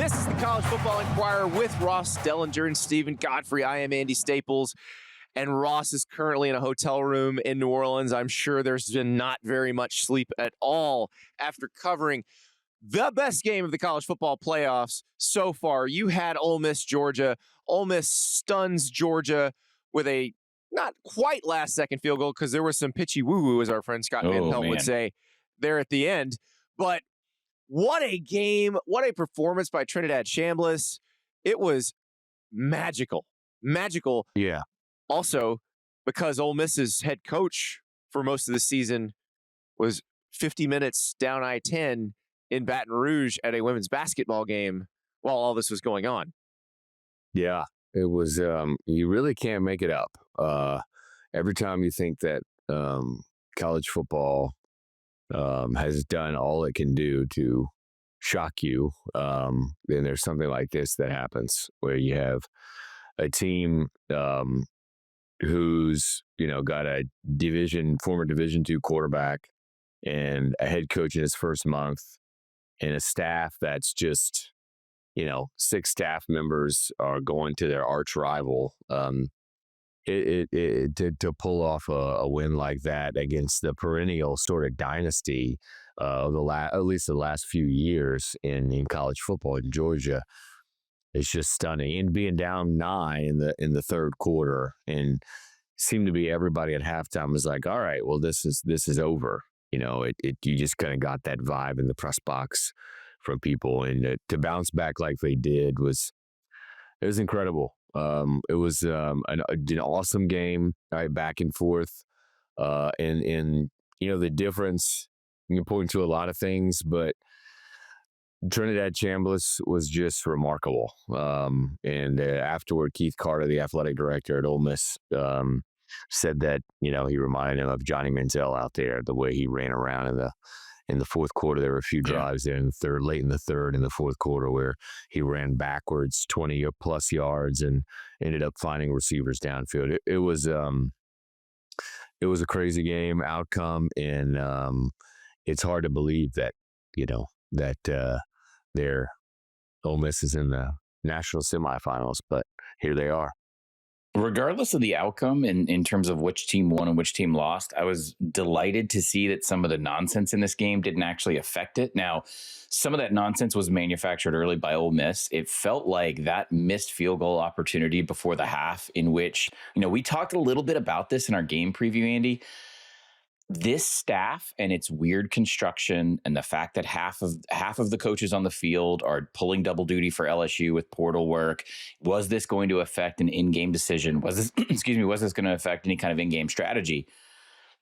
This is the College Football Enquirer with Ross Dellenger and Steven Godfrey. I am Andy Staples, and Ross is currently in a hotel room in New Orleans. I'm sure there's been not very much sleep at all after covering the best game of the college football playoffs so far. You had Ole Miss, Georgia. Ole Miss stuns Georgia with a not quite last-second field goal because there was some pitchy woo-woo, as our friend Scott Van Pelt would say, there at the end. But what a game. What a performance by Trinidad Chambliss. It was magical. Magical. Yeah. Also, because Ole Miss's head coach for most of the season was 50 minutes down I-10 in Baton Rouge at a women's basketball game while all this was going on. Yeah. It was, you really can't make it up. Every time you think that college football has done all it can do to shock you, then there's something like this that happens where you have a team who's, got a former Division II quarterback and a head coach in his first month and a staff that's just, 6 staff members are going to their arch rival. To pull off a win like that against the perennial sort of dynasty of at least the last few years in college football in Georgia, it's just stunning. And being down 9 in the third quarter, and seemed to be everybody at halftime was like, all right, well, this is over. You just kind of got that vibe in the press box from people, and to bounce back like they did was incredible. It was an awesome game, right, back and forth. And the difference, you can point to a lot of things, but Trinidad Chambliss was just remarkable. And afterward, Keith Carter, the athletic director at Ole Miss, said that, he reminded him of Johnny Manziel out there, the way he ran around in the fourth quarter. There were a few drives there late in the third, in the fourth quarter, where he ran backwards 20 plus yards and ended up finding receivers downfield. It was a crazy game outcome, and it's hard to believe that their Ole Miss is in the national semifinals, but here they are. Regardless of the outcome in terms of which team won and which team lost, I was delighted to see that some of the nonsense in this game didn't actually affect it. Now, some of that nonsense was manufactured early by Ole Miss. It felt like that missed field goal opportunity before the half, in which, we talked a little bit about this in our game preview, Andy. This staff and its weird construction, and the fact that half of the coaches on the field are pulling double duty for LSU with portal work. Was this going to affect an in-game decision? Was this going to affect any kind of in-game strategy?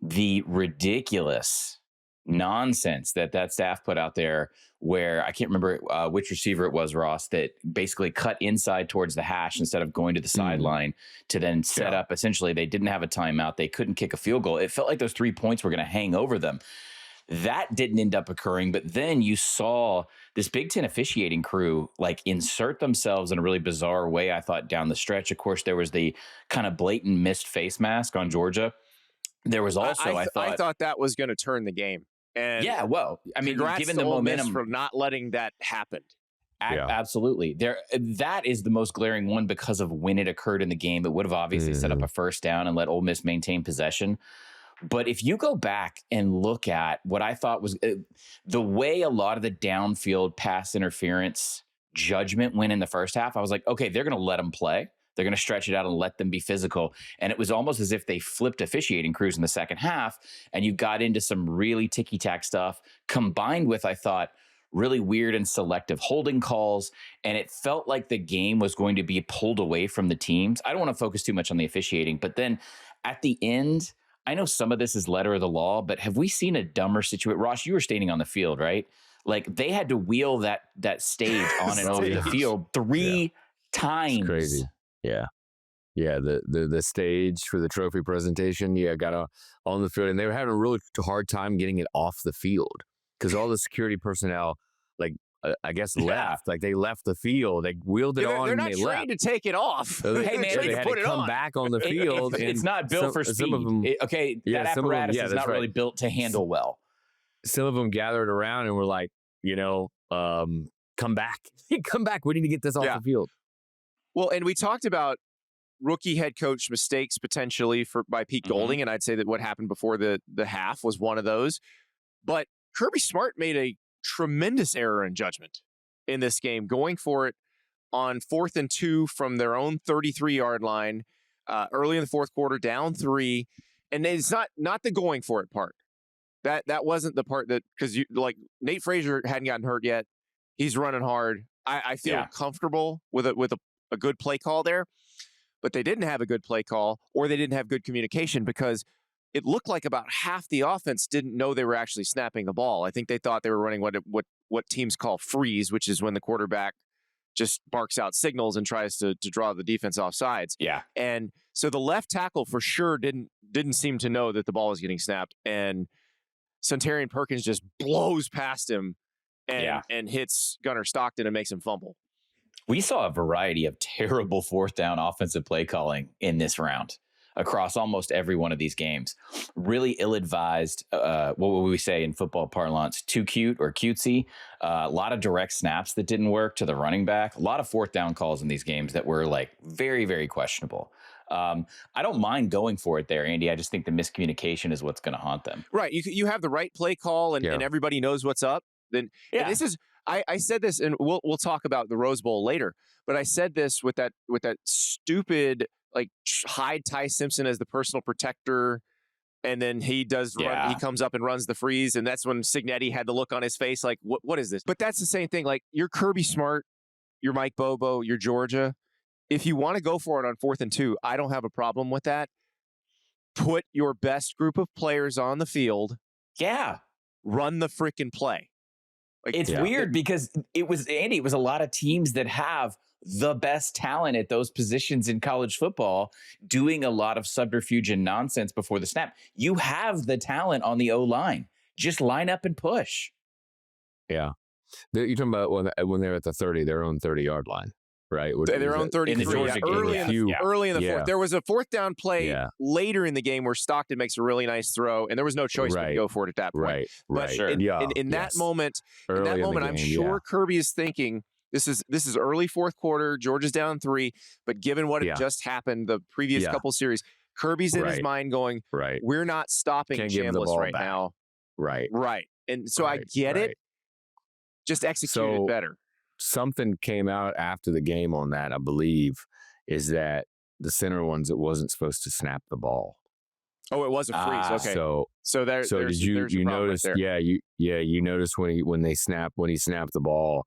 The ridiculous nonsense that staff put out there, where I can't remember which receiver it was, Ross, that basically cut inside towards the hash instead of going to the sideline to then set up. Essentially, they didn't have a timeout. They couldn't kick a field goal. It felt like those 3 points were going to hang over them. That didn't end up occurring. But then you saw this Big Ten officiating crew insert themselves in a really bizarre way, I thought, down the stretch. Of course, there was the kind of blatant missed face mask on Georgia. There was also, I thought that was going to turn the game. And yeah, well, I mean, given the momentum for not letting that happen. Absolutely. That is the most glaring one because of when it occurred in the game. It would have obviously set up a first down and let Ole Miss maintain possession. But if you go back and look at what I thought was the way a lot of the downfield pass interference judgment went in the first half, I was like, okay, they're going to let them play. They're going to stretch it out and let them be physical. And it was almost as if they flipped officiating crews in the second half, and you got into some really ticky-tack stuff combined with, I thought, really weird and selective holding calls. And it felt like the game was going to be pulled away from the teams. I don't want to focus too much on the officiating, but then at the end, I know some of this is letter of the law, but have we seen a dumber situation? Ross, you were standing on the field, right? They had to wheel that stage on and over the field 3 times. It's crazy. Yeah. Yeah. The stage for the trophy presentation, got on the field, and they were having a really hard time getting it off the field because all the security personnel, I guess, left. They left the field. They wheeled it on. They're not and they trained left. to take it off. Hey, man, they had to come back on the field. It's not built for speed. Some of them, that apparatus is not really built to handle well. Some of them gathered around and were like, come back. Come back. We need to get this off the field. Well, and we talked about rookie head coach mistakes potentially by Pete Golding, and I'd say that what happened before the half was one of those. But Kirby Smart made a tremendous error in judgment in this game, going for it on 4th and 2 from their own 33-yard line early in the fourth quarter, down 3. And it's not the going for it part. That wasn't the part that, because Nate Frazier hadn't gotten hurt yet. He's running hard. I feel comfortable with a good play call there, but they didn't have a good play call, or they didn't have good communication, because it looked like about half the offense didn't know they were actually snapping the ball. I think they thought they were running what teams call freeze, which is when the quarterback just barks out signals and tries to draw the defense off sides. Yeah. And so the left tackle for sure didn't seem to know that the ball was getting snapped, and Centurion Perkins just blows past him and hits Gunnar Stockton and makes him fumble. We saw a variety of terrible fourth down offensive play calling in this round across almost every one of these games. Really ill-advised, what would we say in football parlance, too cute or cutesy. A lot of direct snaps that didn't work to the running back. A lot of fourth down calls in these games that were like very, very questionable. I don't mind going for it there, Andy. I just think the miscommunication is what's going to haunt them. Right. You have the right play call and everybody knows what's up. Then this is, I said this, and we'll talk about the Rose Bowl later, but I said this with that stupid, like, hide Ty Simpson as the personal protector, and then he does run, he comes up and runs the freeze, and that's when Cignetti had the look on his face like, what is this? But that's the same thing. Like, you're Kirby Smart, you're Mike Bobo, you're Georgia. If you want to go for it on 4th and 2, I don't have a problem with that. Put your best group of players on the field. Yeah. Run the freaking play. Like, it's weird because it was a lot of teams that have the best talent at those positions in college football doing a lot of subterfuge and nonsense before the snap. You have the talent on the O-line. Just line up and push. Yeah. You're talking about when they're at the 30, their own 30-yard line, right? Their own 33. Early in the fourth. There was a fourth down play later in the game where Stockton makes a really nice throw, and there was no choice but to go for it at that point. But in that moment, I'm sure Kirby is thinking, This is early fourth quarter. Georgia's down 3, but given what had just happened the previous couple series, Kirby's in his mind going, we're not stopping Chambliss right now. Right. And so I get it. Just execute it better. Something came out after the game on that, I believe, is that the center ones, it wasn't supposed to snap the ball. Oh, it was a freeze. Okay. So did you notice? Right, you noticed when he snapped the ball,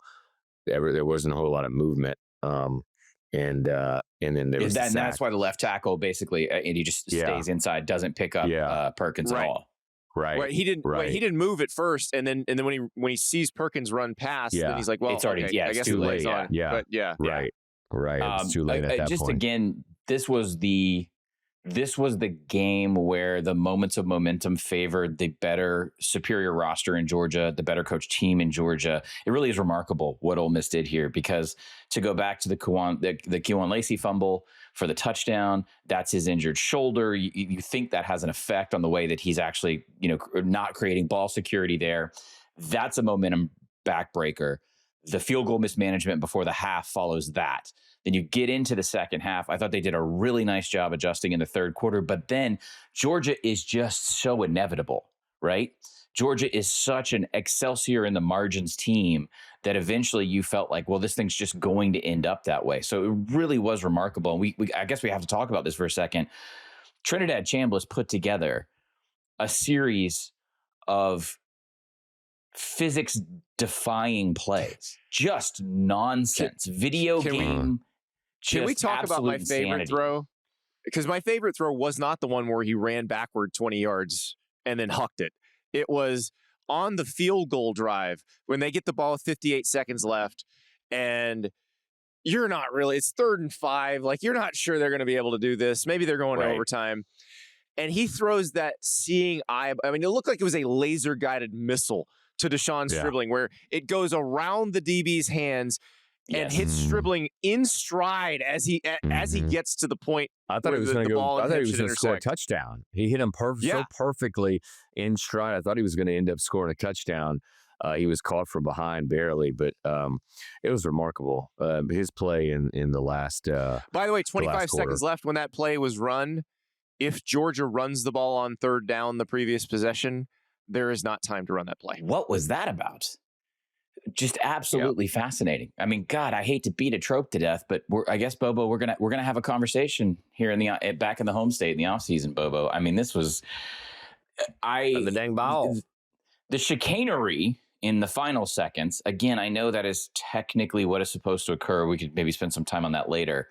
there wasn't a whole lot of movement. And then there was that, and that's why the left tackle basically, and he just stays inside, doesn't pick up Perkins at all. Right. He didn't move at first, and then when he sees Perkins run past, then he's like, well, it's already I guess too late. On. Right. It's too late at that just point. Again, this was the game where the moments of momentum favored the better, superior roster in Georgia, the better coach team in Georgia. It really is remarkable what Ole Miss did here, because to go back to the Kewan Lacey fumble for the touchdown, that's his injured shoulder. You think that has an effect on the way that he's actually, not creating ball security there. That's a momentum backbreaker. The field goal mismanagement before the half follows that. Then you get into the second half. I thought they did a really nice job adjusting in the third quarter, but then Georgia is just so inevitable, right? Georgia is such an Excelsior in the margins team that eventually you felt like, well, this thing's just going to end up that way. So it really was remarkable. And we I guess we have to talk about this for a second. Trinidad Chambliss put together a series of physics defying plays, just nonsense. Can we talk about my favorite throw? Because my favorite throw was not the one where he ran backward 20 yards and then hucked it. It was on the field goal drive when they get the ball with 58 seconds left, and you're not really, it's 3rd and 5. Like, you're not sure they're going to be able to do this. Maybe they're going to overtime. And he throws that seeing eye. I mean, it looked like it was a laser guided missile to Deshaun Stribling, where it goes around the DB's hands and hits Stribling in stride as he gets to the point. I thought he was going to go. I thought he was going to score a touchdown. He hit him so perfectly in stride. I thought he was going to end up scoring a touchdown. He was caught from behind barely, but it was remarkable. His play in the last. By the way, the last 25 seconds quarter. left when that play was run. If Georgia runs the ball on third down the previous possession, there is not time to run that play. What was that about? Just absolutely fascinating. I mean, God, I hate to beat a trope to death, but I guess, Bobo, we're gonna have a conversation here in the back in the home state in the offseason, Bobo. I mean, this was And the dang ball. The chicanery in the final seconds. Again, I know that is technically what is supposed to occur. We could maybe spend some time on that later.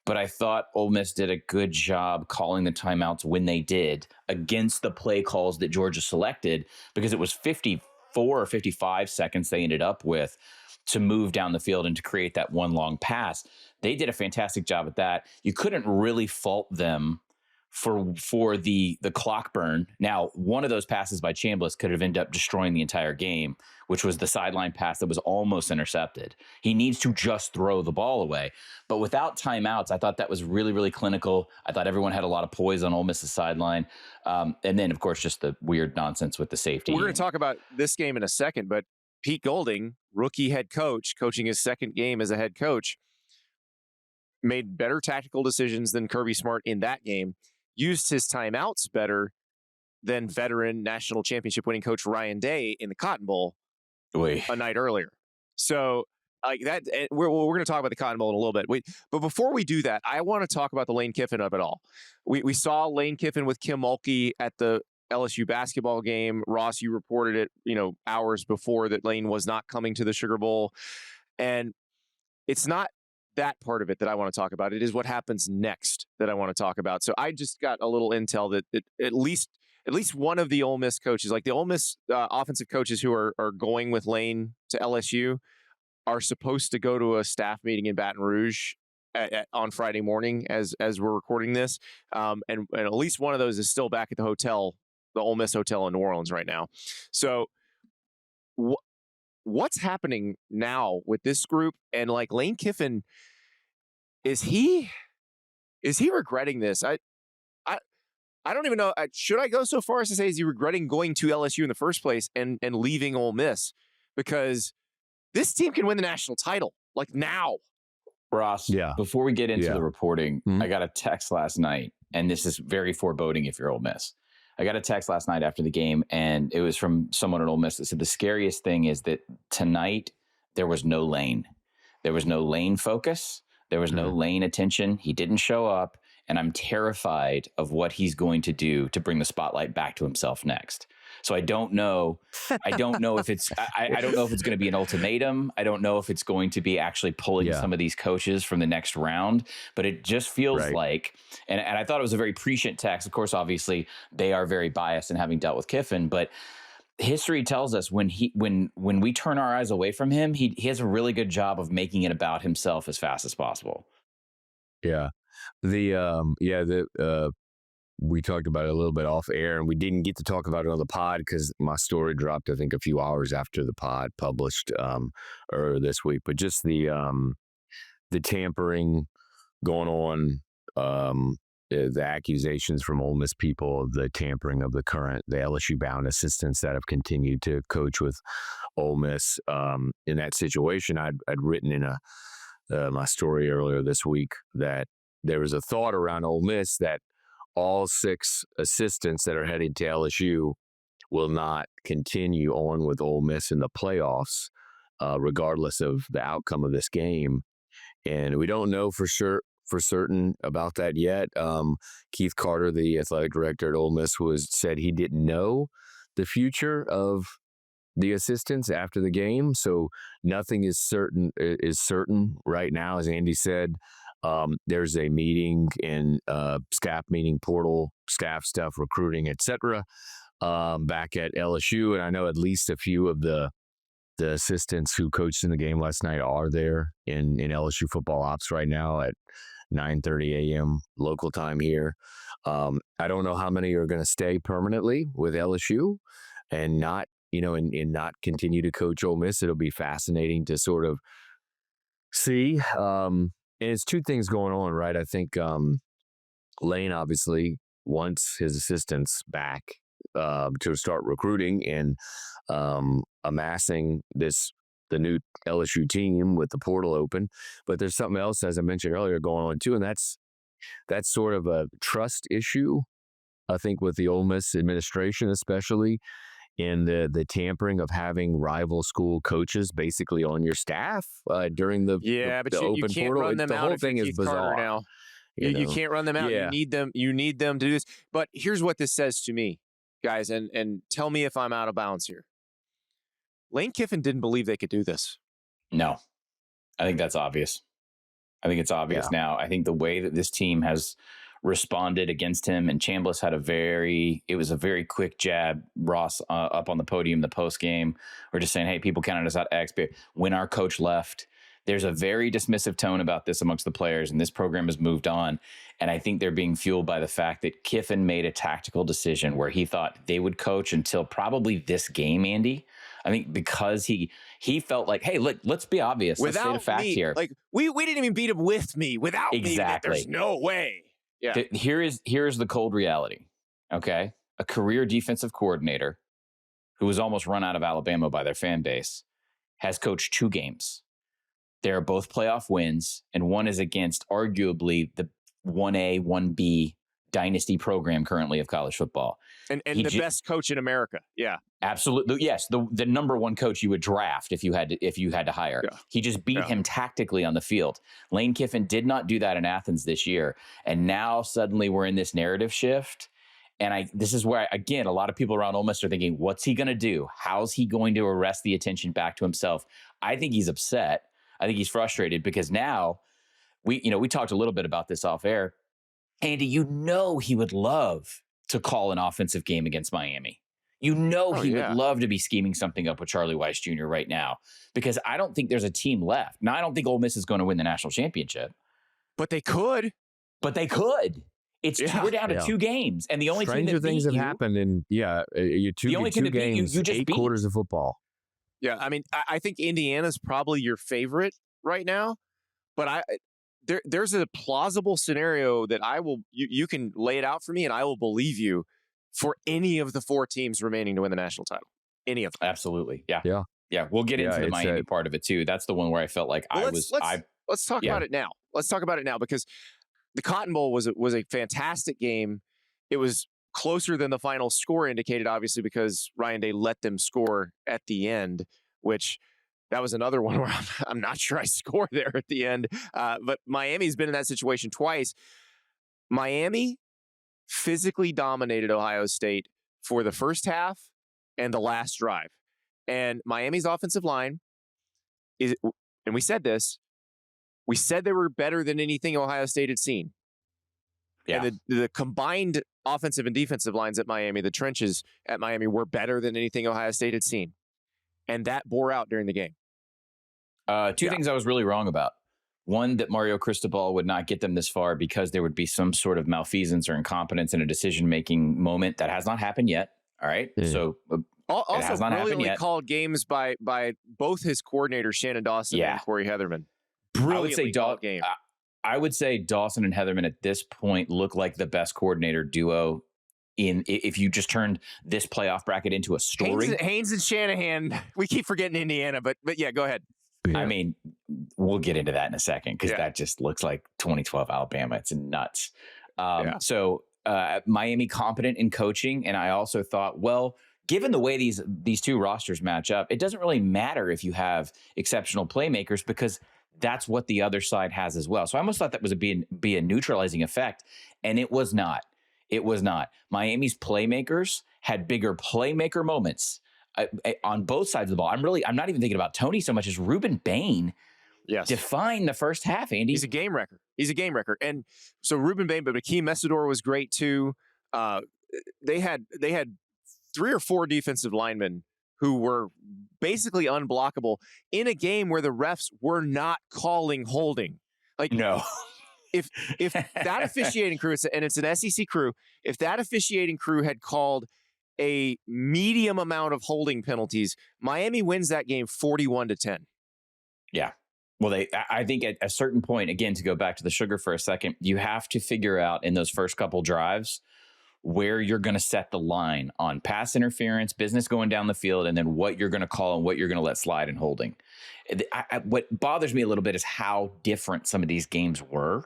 But I thought Ole Miss did a good job calling the timeouts when they did against the play calls that Georgia selected, because it was 54 or 55 seconds they ended up with to move down the field and to create that one long pass. They did a fantastic job at that. You couldn't really fault them for the clock burn. Now, one of those passes by Chambliss could have ended up destroying the entire game, which was the sideline pass that was almost intercepted. He needs to just throw the ball away. But without timeouts, I thought that was really, really clinical. I thought everyone had a lot of poise on Ole Miss's sideline. And then, of course, just the weird nonsense with the safety. We're going to talk about this game in a second, but Pete Golding, rookie head coach, coaching his second game as a head coach, made better tactical decisions than Kirby Smart in that game, used his timeouts better than veteran national championship winning coach Ryan Day in the Cotton Bowl a night earlier. So like that, we're going to talk about the Cotton Bowl in a little bit. But before we do that, I want to talk about the Lane Kiffin of it all. We saw Lane Kiffin with Kim Mulkey at the LSU basketball game. Ross, you reported it, hours before that Lane was not coming to the Sugar Bowl. And it's not that part of it that I want to talk about. It is what happens next that I want to talk about. So I just got a little intel that at least one of the Ole Miss coaches, like the Ole Miss offensive coaches who are going with Lane to LSU, are supposed to go to a staff meeting in Baton Rouge on Friday morning as we're recording this. And at least one of those is still back at the hotel, the Ole Miss hotel in New Orleans right now. So what's happening now with this group? And like Lane Kiffin, is he regretting this? I don't even know. Should I go so far as to say, is he regretting going to LSU in the first place and leaving Ole Miss? Because this team can win the national title, like now. Ross, before we get into the reporting, I got a text last night, and this is very foreboding if you're Ole Miss. I got a text last night after the game, and it was from someone at Ole Miss that said the scariest thing is that tonight there was no Lane. There was no Lane focus. There was no Lane attention. He didn't show up, and I'm terrified of what he's going to do to bring the spotlight back to himself next. So I don't know. I don't know if it's. I don't know if it's going to be an ultimatum. I don't know if it's going to be actually pulling some of these coaches from the next round. But it just feels like, and I thought it was a very prescient text. Of course, obviously they are very biased in having dealt with Kiffin, but history tells us when we turn our eyes away from him, he has a really good job of making it about himself as fast as possible. Yeah, we talked about it a little bit off air, and we didn't get to talk about it on the pod because my story dropped, I think, a few hours after the pod published earlier this week. But just the tampering going on, the accusations from Ole Miss people of the tampering of the LSU-bound assistants that have continued to coach with Ole Miss. In that situation, I'd written in my story earlier this week that there was a thought around Ole Miss that all 6 assistants that are headed to LSU will not continue on with Ole Miss in the playoffs, regardless of the outcome of this game. And we don't know for certain about that yet. Keith Carter, the athletic director at Ole Miss, said he didn't know the future of the assistants after the game. So nothing is certain right now, as Andy said. There's a meeting in staff meeting portal, staff stuff, recruiting, etc. Back at LSU, and I know at least a few of the assistants who coached in the game last night are there in LSU football ops right now at 9:30 a.m. local time here. I don't know how many are going to stay permanently with LSU and not, and not continue to coach Ole Miss. It'll be fascinating to sort of see. And it's two things going on, right? I think Lane obviously wants his assistants back to start recruiting, and amassing the new LSU team with the portal open. But there's something else, as I mentioned earlier, going on too, and that's sort of a trust issue, I think, with the Ole Miss administration, especially in the tampering of having rival school coaches basically on your staff during the you open can't portal. run them the out whole if thing you're is Keith bizarre. Carter now. You can't run them out. Yeah. You need them to do this. But here's what this says to me, guys, and tell me if I'm out of bounds here. Lane Kiffin didn't believe they could do this. No, I think that's obvious. I think it's obvious now. I think the way that this team has responded against him, and Chambliss had a very quick jab, Ross, up on the podium, the post game, or just saying, hey, people counted us out X. But when our coach left, there's a very dismissive tone about this amongst the players, and this program has moved on. And I think they're being fueled by the fact that Kiffin made a tactical decision where he thought they would coach until probably this game, Andy. I think because he felt like, hey, look, let's be obvious. Let's state a fact here. Like we didn't even beat him with me. Without me, there's no way. Yeah. Here is the cold reality. Okay, a career defensive coordinator who was almost run out of Alabama by their fan base has coached 2 games. They are both playoff wins, and one is against arguably the 1A, 1B dynasty program currently of college football. And the best coach in America. Yeah. Absolutely. Yes. The number one coach you would draft if you had to hire. Yeah. He just beat him tactically on the field. Lane Kiffin did not do that in Athens this year. And now suddenly we're in this narrative shift. And this is where, again, a lot of people around Ole Miss are thinking, what's he going to do? How's he going to arrest the attention back to himself? I think he's upset. I think he's frustrated because now we talked a little bit about this off air. Andy, he would love to call an offensive game against Miami. He would love to be scheming something up with Charlie Weiss Jr. right now, because I don't think there's a team left. Now, I don't think Ole Miss is going to win the national championship. But they could. We're down to 2 games. And the only stranger things have happened in you two games, you just 8 quarters of football. Yeah, I mean, I think Indiana's probably your favorite right now, but there's a plausible scenario that you can lay it out for me, and I will believe you for any of the 4 teams remaining to win the national title. Any of them. Absolutely. Yeah. We'll get into the Miami part of it too. That's the one where I felt like let's talk about it now. Let's talk about it now, because the Cotton Bowl was a fantastic game. It was closer than the final score indicated, obviously, because Ryan Day let them score at the end, which that was another one where I'm not sure I scored there at the end. But Miami's been in that situation twice. Miami physically dominated Ohio State for the first half and the last drive. And Miami's offensive line and we said this, we said they were better than anything Ohio State had seen. Yeah. And the combined offensive and defensive lines at Miami, the trenches at Miami, were better than anything Ohio State had seen. And that bore out during the game. 2 things I was really wrong about. One, that Mario Cristobal would not get them this far because there would be some sort of malfeasance or incompetence in a decision-making moment. That has not happened yet. All right. Yeah. So also, it has not brilliantly called games by both his coordinators, Shannon Dawson and Corey Heatherman. Brilliantly called game. I would say Dawson and Heatherman at this point look like the best coordinator duo if you just turned this playoff bracket into a story. Haynes and Shanahan. We keep forgetting Indiana, but yeah, go ahead. Yeah. I mean, we'll get into that in a second, because that just looks like 2012 Alabama. It's nuts. So Miami competent in coaching. And I also thought, well, given the way these 2 rosters match up, it doesn't really matter if you have exceptional playmakers, because that's what the other side has as well. So I almost thought that was be a neutralizing effect. And it was not. It was not. Miami's playmakers had bigger playmaker moments on both sides of the ball. I'm not even thinking about Tony so much as Ruben Bain. Yes. Define the first half, Andy. He's a game wrecker. And so Ruben Bain, but Akeem Messidor was great too. They had 3 or 4 defensive linemen who were basically unblockable in a game where the refs were not calling holding. Like, no. If that officiating crew, and it's an SEC crew, if that officiating crew had called a medium amount of holding penalties, Miami wins that game 41-10. Yeah. Well, I think at a certain point, again, to go back to the sugar for a second, you have to figure out in those first couple drives where you're going to set the line on pass interference, business going down the field, and then what you're going to call and what you're going to let slide and holding. What bothers me a little bit is how different some of these games were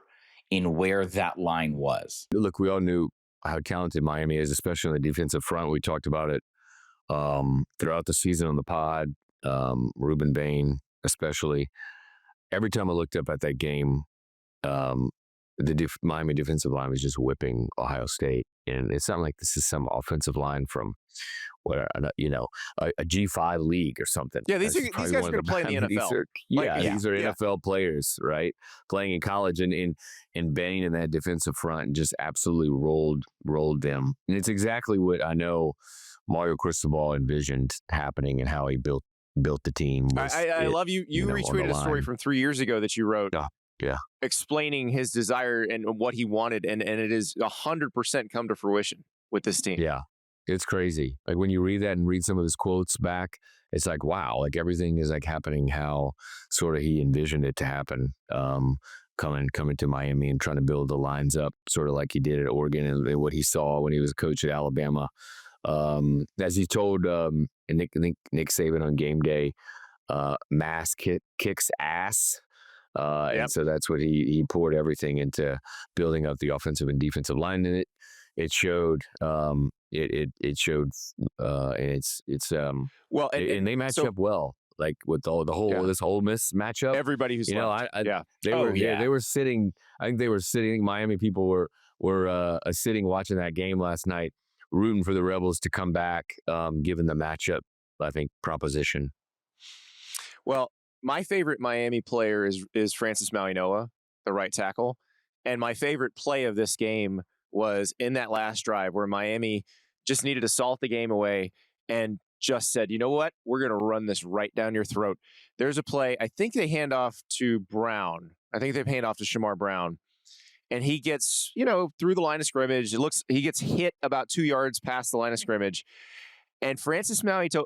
in where that line was. Look, we all knew how talented Miami is, especially on the defensive front. We talked about it throughout the season on the pod. Ruben Bain, especially. Every time I looked up at that game, Miami defensive line was just whipping Ohio State. And it's not like this is some offensive line from a G5 league or something. Yeah, these guys are going to play in the NFL. These are NFL players, right? Playing in college, and Bain in that defensive front just absolutely rolled them. And it's exactly what I know Mario Cristobal envisioned happening and how he built the team. I love you. You retweeted a story from 3 years ago that you wrote. Yeah. Explaining his desire and what he wanted, and it is 100% come to fruition with this team. Yeah, it's crazy. Like when you read that and read some of his quotes back, it's like, wow, like everything is like happening how sort of he envisioned it to happen. Coming to Miami and trying to build the lines up, sort of like he did at Oregon and what he saw when he was a coach at Alabama. As he told Nick Saban on game day, mass kicks ass. And so that's what he poured everything into building up the offensive and defensive line, and it showed. It showed, and and they match up well, like with this Ole Miss matchup. Everybody who's they were sitting. I think they were sitting. Miami people were sitting watching that game last night, rooting for the Rebels to come back, given the matchup. I think proposition. Well, my favorite Miami player is Francis Mauigoa, the right tackle. And my favorite play of this game was in that last drive where Miami just needed to salt the game away and just said, you know what? We're going to run this right down your throat. There's a play. I think they hand off to Brown. I think they hand off to Shamar Brown. And he gets, through the line of scrimmage. He gets hit about 2 yards past the line of scrimmage. And Francis Mauigoa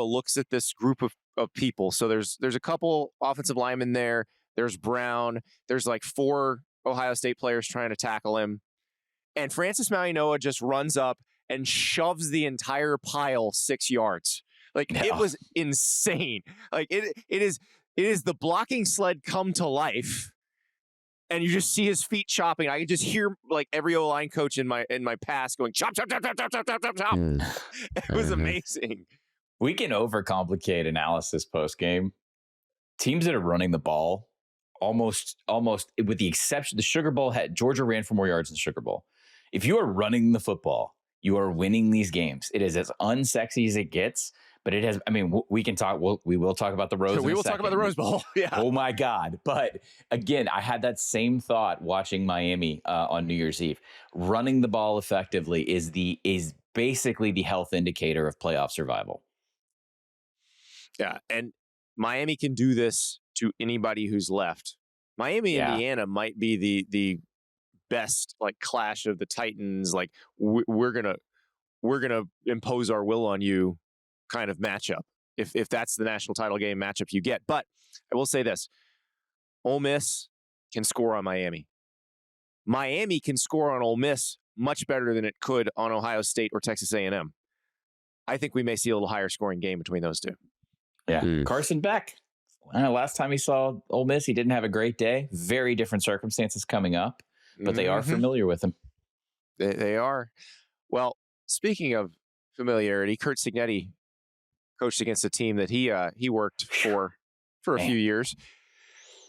looks at this group of people. So there's a couple offensive linemen there. There's Brown. There's like 4 Ohio State players trying to tackle him. And Francis Mauigoa just runs up and shoves the entire pile 6 yards. It was insane. Like it is the blocking sled come to life. And you just see his feet chopping. I can just hear like every O-line coach in my pass going chop, chop, chop, chop, chop, chop, chop, chop. It was amazing. We can overcomplicate analysis post game. Teams that are running the ball, almost with the exception, the Sugar Bowl Georgia ran for more yards than the Sugar Bowl. If you are running the football, you are winning these games. It is as unsexy as it gets. But it has, we can talk, we will talk about the Rose Bowl. We will talk about the Rose Bowl. Yeah. Oh my God. But again, I had that same thought watching Miami on New Year's Eve. Running the ball effectively is basically the health indicator of playoff survival. Yeah. And Miami can do this to anybody who's left. Miami, Indiana might be the best like clash of the Titans. Like we're going to impose our will on you kind of matchup, if that's the national title game matchup you get. But I will say this, Ole Miss can score on Miami. Miami can score on Ole Miss much better than it could on Ohio State or Texas A&M. I think we may see a little higher scoring game between those two. Yeah. Carson Beck. Last time he saw Ole Miss, he didn't have a great day. Very different circumstances coming up, but they are familiar with him. They are. Well, speaking of familiarity, Curt Cignetti coached against a team that he worked for a few years,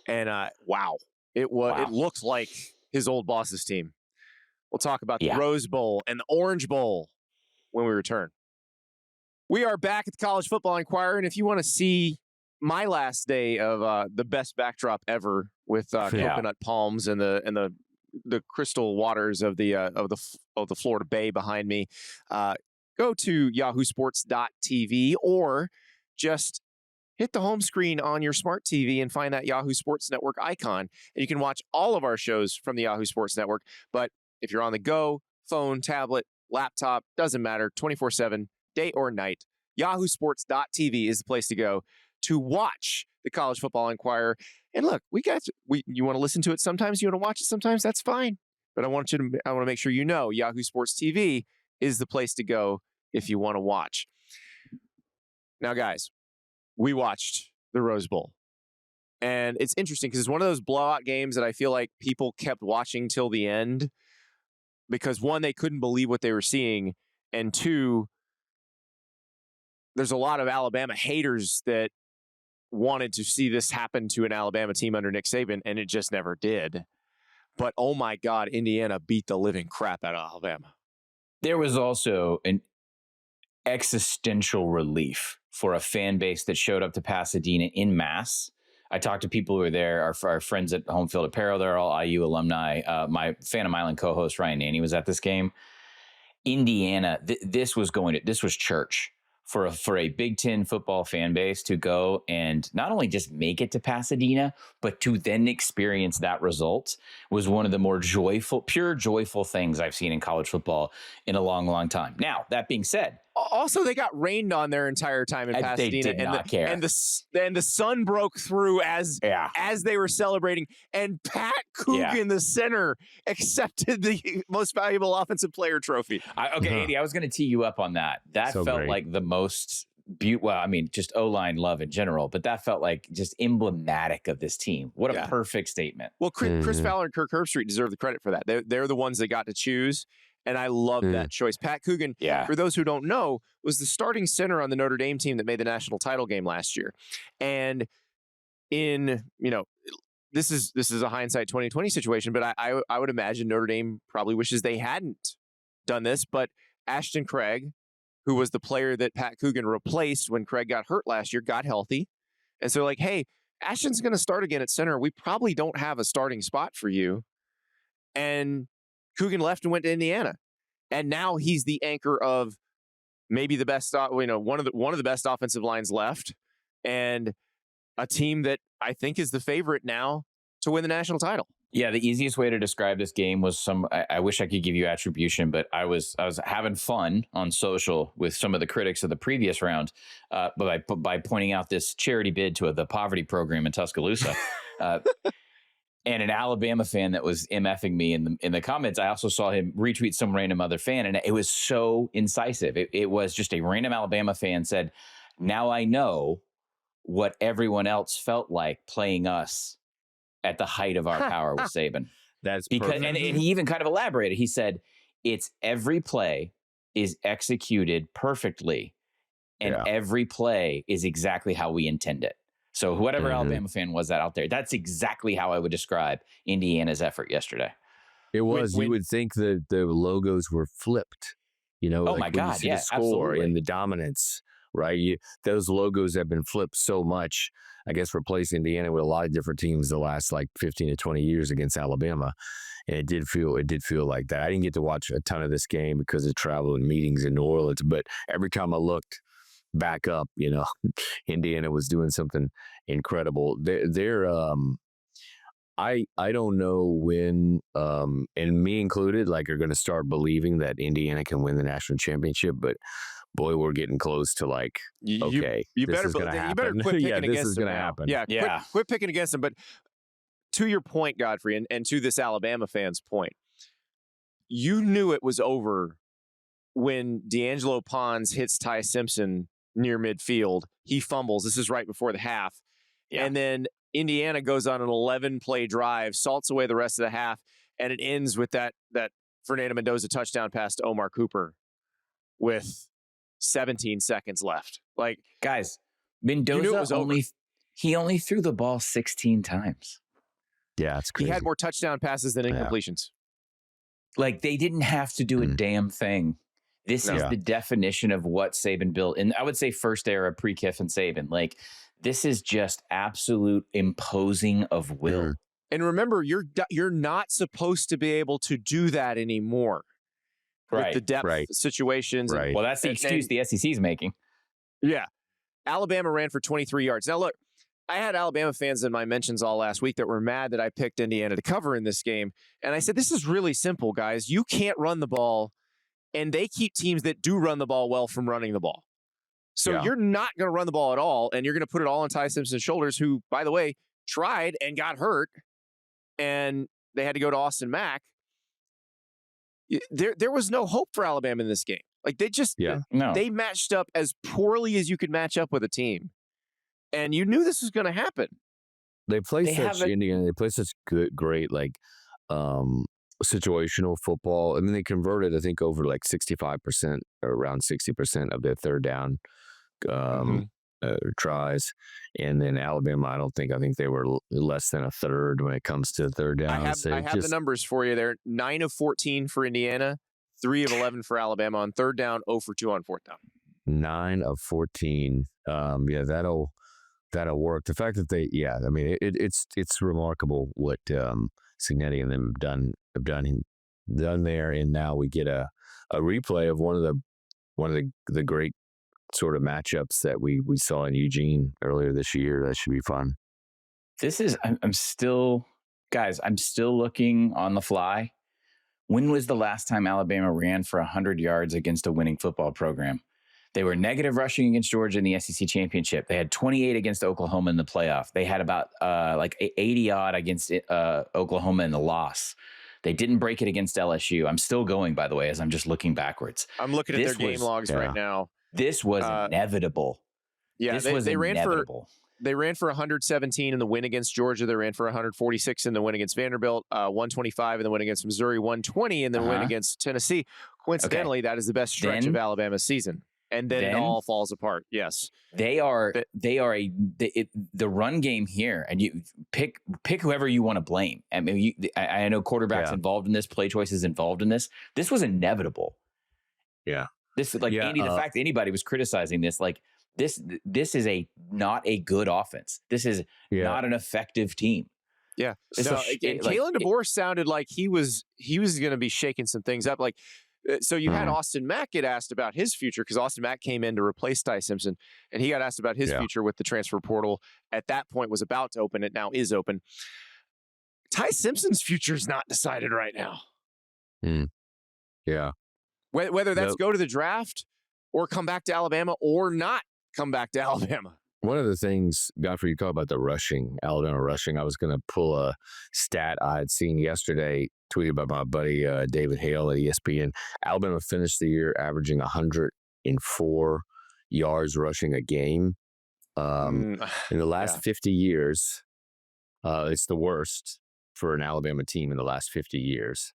and wow, it looked like his old boss's team. We'll talk about the Rose Bowl and the Orange Bowl when we return. We are back at the College Football Enquirer, and if you want to see my last day of the best backdrop ever with coconut palms and the crystal waters of the Florida Bay behind me, go to yahoosports.tv or just hit the home screen on your smart TV and find that Yahoo Sports Network icon. And you can watch all of our shows from the Yahoo Sports Network. But if you're on the go, phone, tablet, laptop, doesn't matter, 24/7, day or night, yahoosports.tv is the place to go to watch the College Football Enquirer. And look, you want to listen to it sometimes, you want to watch it sometimes, that's fine. But I want to make sure you know Yahoo Sports TV is the place to go if you want to watch. Now, guys, we watched the Rose Bowl. And it's interesting because it's one of those blowout games that I feel like people kept watching till the end because, one, they couldn't believe what they were seeing. And two, there's a lot of Alabama haters that wanted to see this happen to an Alabama team under Nick Saban, and it just never did. But, oh, my God, Indiana beat the living crap out of Alabama. There was also an existential relief for a fan base that showed up to Pasadena in mass. I talked to people who were there, our friends at Home Field Apparel. They're all IU alumni. My Phantom Island co-host Ryan Naney was at this game. Indiana, this was church for a Big Ten football fan base to go and not only just make it to Pasadena, but to then experience that result was one of the more pure joyful things I've seen in college football in a long, long time. Now, that being said, also, they got rained on their entire time in Pasadena. They did not care. And the sun broke through as they were celebrating. And Pat Coogan, the center, accepted the most valuable offensive player trophy. Andy, I was going to tee you up on that. That so felt great. Like the most just O-line love in general, but that felt like just emblematic of this team. What a perfect statement. Well, Chris Fowler and Kirk Herbstreit deserve the credit for that. They're the ones that got to choose. And I love that choice. Pat Coogan, for those who don't know, was the starting center on the Notre Dame team that made the national title game last year. And this is a hindsight 2020 situation, but I would imagine Notre Dame probably wishes they hadn't done this. But Ashton Craig, who was the player that Pat Coogan replaced when Craig got hurt last year, got healthy. And so like, hey, Ashton's going to start again at center. We probably don't have a starting spot for you. And Coogan left and went to Indiana, and now he's the anchor of maybe the best, one of the best offensive lines left, and a team that I think is the favorite now to win the national title. Yeah, the easiest way to describe this game was I wish I could give you attribution, but I was having fun on social with some of the critics of the previous round, by pointing out this charity bid to the poverty program in Tuscaloosa. And an Alabama fan that was MFing me in the comments, I also saw him retweet some random other fan, and it was so incisive. It was just a random Alabama fan said, "Now I know what everyone else felt like playing us at the height of our power with Saban." That's because, perfect. and he even kind of elaborated. He said, "It's every play is executed perfectly, and every play is exactly how we intend it." So whatever Alabama fan was that out there, that's exactly how I would describe Indiana's effort yesterday. It was. You would think that the logos were flipped. Oh my God! The score absolutely. And the dominance, right? Those logos have been flipped so much. I guess replaced Indiana with a lot of different teams the last like 15 to 20 years against Alabama, and it did feel like that. I didn't get to watch a ton of this game because of travel and meetings in New Orleans, but every time I looked back up, Indiana was doing something incredible. I don't know when, and me included, like, are going to start believing that Indiana can win the national championship, but boy, we're getting close to like, you better quit picking against this is them going to now. happen. Quit picking against them. But to your point, Godfrey, and to this Alabama fan's point, you knew it was over when D'Angelo Pons hits Ty Simpson near midfield. He fumbles. This is right before the half. Yeah. And then Indiana goes on an 11-play drive, salts away the rest of the half, and it ends with that Fernando Mendoza touchdown pass to Omar Cooper with 17 seconds left. Like, guys, Mendoza only threw the ball 16 times. Yeah, it's crazy. He had more touchdown passes than incompletions. Like, they didn't have to do a damn thing. This is the definition of what Saban built. And I would say first era pre-Kiffin Saban. Like, this is just absolute imposing of will. And remember, you're not supposed to be able to do that anymore. With the depth situations. Right. Well, that's the excuse the SEC's making. Yeah. Alabama ran for 23 yards. Now, look, I had Alabama fans in my mentions all last week that were mad that I picked Indiana to cover in this game. And I said, this is really simple, guys. You can't run the ball, and they keep teams that do run the ball well from running the ball. So you're not going to run the ball at all, and you're going to put it all on Ty Simpson's shoulders, who, by the way, tried and got hurt, and they had to go to Austin Mack. there was no hope for Alabama in this game. Like they matched up as poorly as you could match up with a team, and you knew this was going to happen. They play such great situational football. I mean, they converted, I think, over like 65% or around 60% of their third down tries. And then Alabama, I think they were less than a third when it comes to third down. I have the numbers for you there. 9 of 14 for Indiana, 3 of 11 for Alabama on third down, 0 for 2 on fourth down. 9 of 14. That'll work. The fact that it's remarkable what Cignetti and them have done there, and now we get a replay of one of the great sort of matchups that we saw in Eugene earlier this year. That should be fun. I'm still looking on the fly. When was the last time Alabama ran for 100 yards against a winning football program? They were negative rushing against Georgia in the SEC championship. They had 28 against Oklahoma in the playoff. They had about 80 odd against Oklahoma in the loss. They didn't break it against LSU. I'm still going, by the way, as I'm just looking backwards. I'm looking at their game logs right now. This was inevitable. Yeah, they ran for 117 in the win against Georgia. They ran for 146 in the win against Vanderbilt, 125 in the win against Missouri, 120 in the win against Tennessee. Coincidentally, that is the best stretch of Alabama's season. And then it all falls apart. Yes, the run game here, and you pick whoever you want to blame. I mean, I know quarterbacks involved in this, play choices involved in this. This was inevitable. Yeah, this is Andy. The fact that anybody was criticizing this, this is not a good offense. This is not an effective team. Yeah, Kalen DeBoer sounded like he was going to be shaking some things up, So you had Austin Mack get asked about his future because Austin Mack came in to replace Ty Simpson, and he got asked about his future with the transfer portal. At that point, was about to open. It now is open. Ty Simpson's future is not decided right now. Yeah. Whether that's go to the draft or come back to Alabama or not come back to Alabama. One of the things, Godfrey, you talk about the Alabama rushing. I was going to pull a stat I had seen yesterday, tweeted by my buddy David Hale at ESPN. Alabama finished the year averaging 104 yards rushing a game. In the last 50 years, it's the worst for an Alabama team in the last 50 years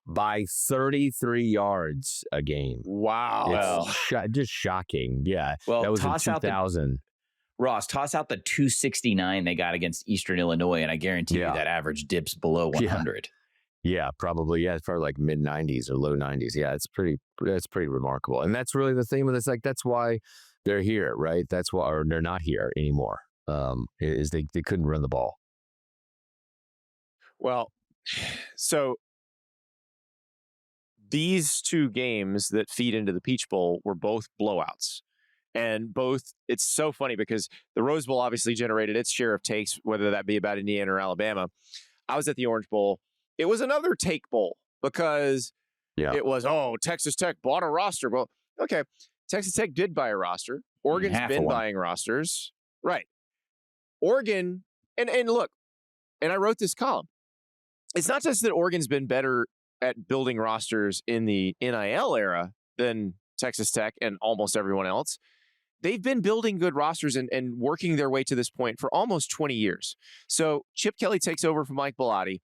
by 33 yards a game. Wow. It's just shocking. Yeah. Well, that was in 2000. Ross, toss out the 269 they got against Eastern Illinois, and I guarantee you that average dips below 100. Yeah, probably. Yeah, it's probably like mid 90s or low 90s. Yeah, it's pretty remarkable. And that's really the theme of this. That's why they're here, right? That's why, or they're not here anymore. Is they couldn't run the ball. Well, so these two games that feed into the Peach Bowl were both blowouts. And it's so funny because the Rose Bowl obviously generated its share of takes, whether that be about Indiana or Alabama. I was at the Orange Bowl. It was another take bowl because it was, Texas Tech bought a roster. Well, okay, Texas Tech did buy a roster. Oregon's been buying rosters. Right. Oregon, and look, and I wrote this column. It's not just that Oregon's been better at building rosters in the NIL era than Texas Tech and almost everyone else. They've been building good rosters and working their way to this point for almost 20 years. So Chip Kelly takes over from Mike Bellotti.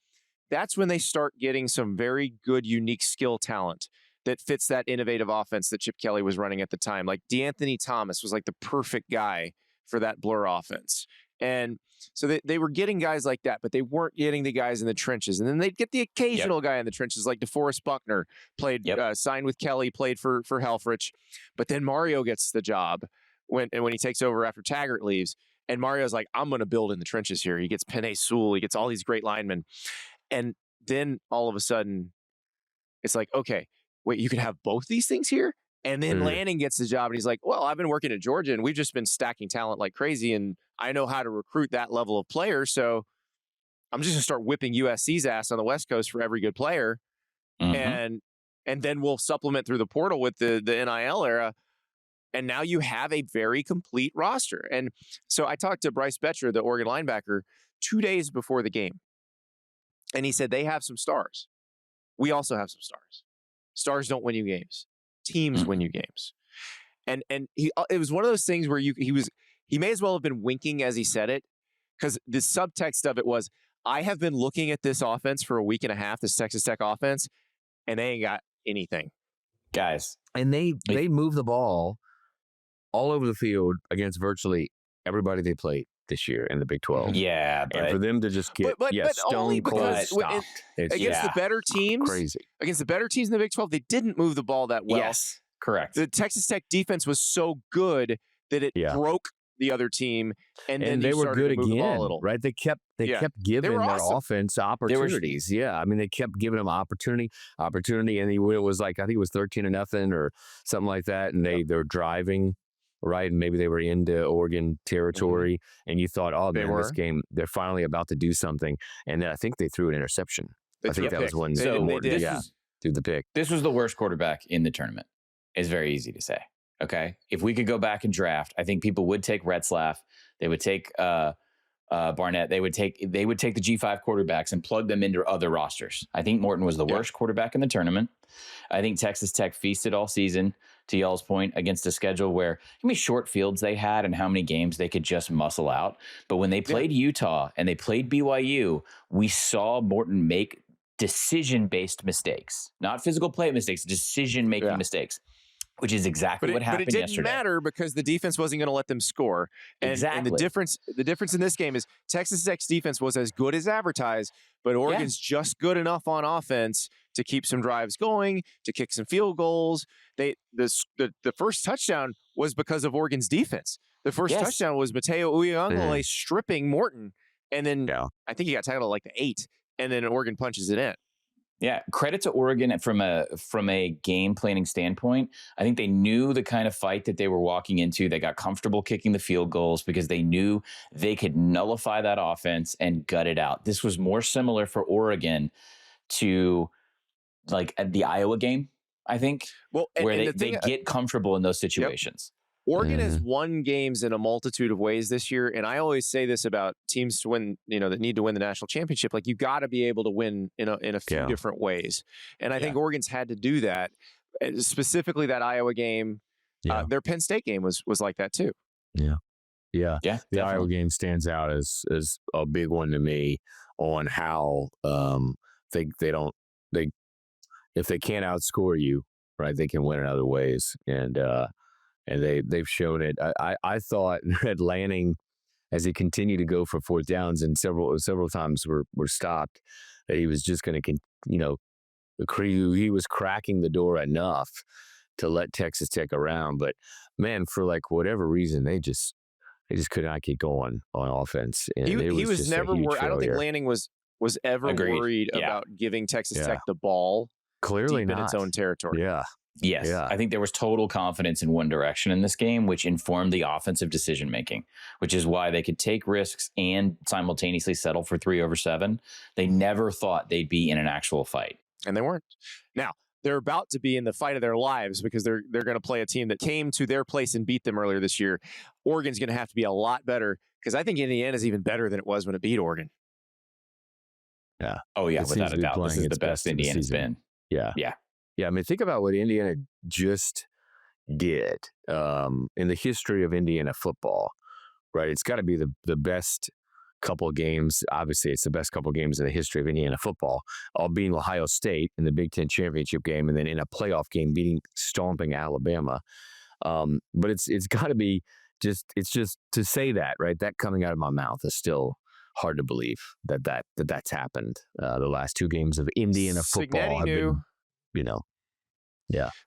That's when they start getting some very good, unique skill talent that fits that innovative offense that Chip Kelly was running at the time. Like DeAnthony Thomas was like the perfect guy for that blur offense. And so they were getting guys like that, but they weren't getting the guys in the trenches. And then they'd get the occasional guy in the trenches, like DeForest Buckner, signed with Kelly, played for Helfrich. But then Mario gets the job when he takes over after Taggart leaves. And Mario's like, I'm going to build in the trenches here. He gets Penei Sewell. He gets all these great linemen. And then all of a sudden, it's like, okay, wait, you can have both these things here? And then Lanning gets the job, and he's like, well, I've been working at Georgia, and we've just been stacking talent like crazy, and I know how to recruit that level of player, so I'm just going to start whipping USC's ass on the West Coast for every good player, and then we'll supplement through the portal with the NIL era, and now you have a very complete roster. And so I talked to Bryce Betcher, the Oregon linebacker, 2 days before the game, and he said they have some stars. We also have some stars. Stars don't win you games. Teams win you games. And it was one of those things where he may as well have been winking as he said it, because the subtext of it was, I have been looking at this offense for a week and a half, this Texas Tech offense, and they ain't got anything. Guys. And they move the ball all over the field against virtually everybody they played this year in the Big 12. Yeah, and for them to just get stone cold stopped against the better teams, crazy. Against the better teams in the Big 12, they didn't move the ball that well. Yes, correct. The Texas Tech defense was so good that it broke the other team, and then they were good again, the ball a little. right? They kept giving their offense opportunities. I mean, they kept giving them opportunity, and it was like, I think it was 13-0 or something like that, and they were driving. Right, and maybe they were into Oregon territory, and you thought, "Oh man, this game, they're finally about to do something." And then I think they threw an interception. I think that was when Morton threw the pick. This was the worst quarterback in the tournament. It's very easy to say. Okay, if we could go back and draft, I think people would take Retzlaff. They would take Barnett. They would take the G5 quarterbacks and plug them into other rosters. I think Morton was the worst quarterback in the tournament. I think Texas Tech feasted all season, to y'all's point, against a schedule where how many short fields they had and how many games they could just muscle out. But when they played Utah and they played BYU, we saw Morton make decision-based mistakes, not physical play mistakes, decision-making mistakes, which is exactly what happened yesterday. But it didn't matter because the defense wasn't going to let them score. And the difference in this game is Texas Tech's defense was as good as advertised, but Oregon's just good enough on offense to keep some drives going, to kick some field goals. The first touchdown was because of Oregon's defense. The first touchdown was Mateo Uyunglele stripping Morton, and then I think he got tackled at like the 8, and then Oregon punches it in. Yeah, credit to Oregon from a game planning standpoint. I think they knew the kind of fight that they were walking into. They got comfortable kicking the field goals because they knew they could nullify that offense and gut it out. This was more similar for Oregon to like the Iowa game, I think, where they get comfortable in those situations. Oregon has won games in a multitude of ways this year, and I always say this about teams to win, that need to win the national championship. Like, you got to be able to win in a few different ways, and I think Oregon's had to do that. Specifically, that Iowa game, their Penn State game was like that too. The definitely. Iowa game stands out as a big one to me on how if they can't outscore you, right, they can win in other ways, and they've shown it. I thought that Lanning, as he continued to go for fourth downs and several times were stopped, that he was just going to, he was cracking the door enough to let Texas Tech around. But man, for like whatever reason, they just could not get going on offense. And he was never worried. I don't think Lanning was ever worried about giving Texas Tech the ball. Clearly deep not. In its own territory. Yes. I think there was total confidence in one direction in this game, which informed the offensive decision-making, which is why they could take risks and simultaneously settle for 3/7. They never thought they'd be in an actual fight. And they weren't. Now, they're about to be in the fight of their lives because they're going to play a team that came to their place and beat them earlier this year. Oregon's going to have to be a lot better because I think Indiana's even better than it was when it beat Oregon. Yeah. Oh, yeah, without a doubt. This is the best Indiana's been. Yeah, I mean, think about what Indiana just did in the history of Indiana football, right? It's got to be the best couple of games. Obviously, it's the best couple of games in the history of Indiana football, all being Ohio State in the Big Ten championship game and then in a playoff game stomping Alabama. But it's got to be it's just to say that, right? That coming out of my mouth is still hard to believe that's happened. The last two games of Indiana football have been,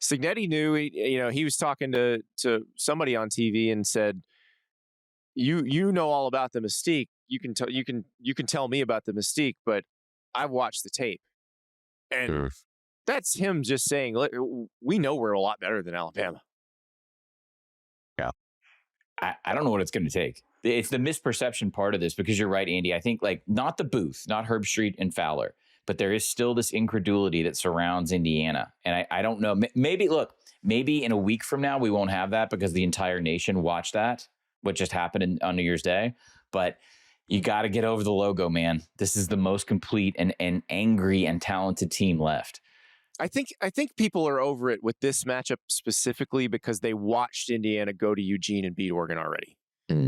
Cignetti knew. He was talking to somebody on TV and said, "You know all about the mystique. You can tell me about the mystique, but I've watched the tape, and that's him just saying we know we're a lot better than Alabama." Yeah, I don't know what it's going to take. It's the misperception part of this because you're right, Andy. I think not the booth, not Herb Street and Fowler, but there is still this incredulity that surrounds Indiana. And I don't know. Maybe in a week from now, we won't have that because the entire nation watched what just happened on New Year's Day. But you got to get over the logo, man. This is the most complete and angry and talented team left. I think people are over it with this matchup specifically because they watched Indiana go to Eugene and beat Oregon already.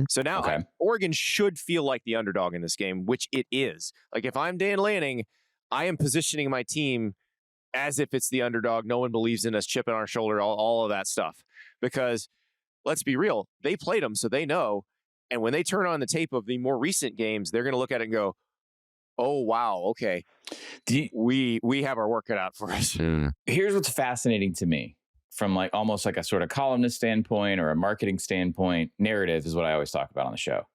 So now Oregon should feel like the underdog in this game, which it is. Like if I'm Dan Lanning, I am positioning my team as if it's the underdog. No one believes in us, chip on our shoulder, all of that stuff. Because let's be real, they played them, so they know. And when they turn on the tape of the more recent games, they're going to look at it and go, oh, wow, okay. We have our work cut out for us. Here's what's fascinating to me from like almost like a sort of columnist standpoint or a marketing standpoint. Narrative is what I always talk about on the show.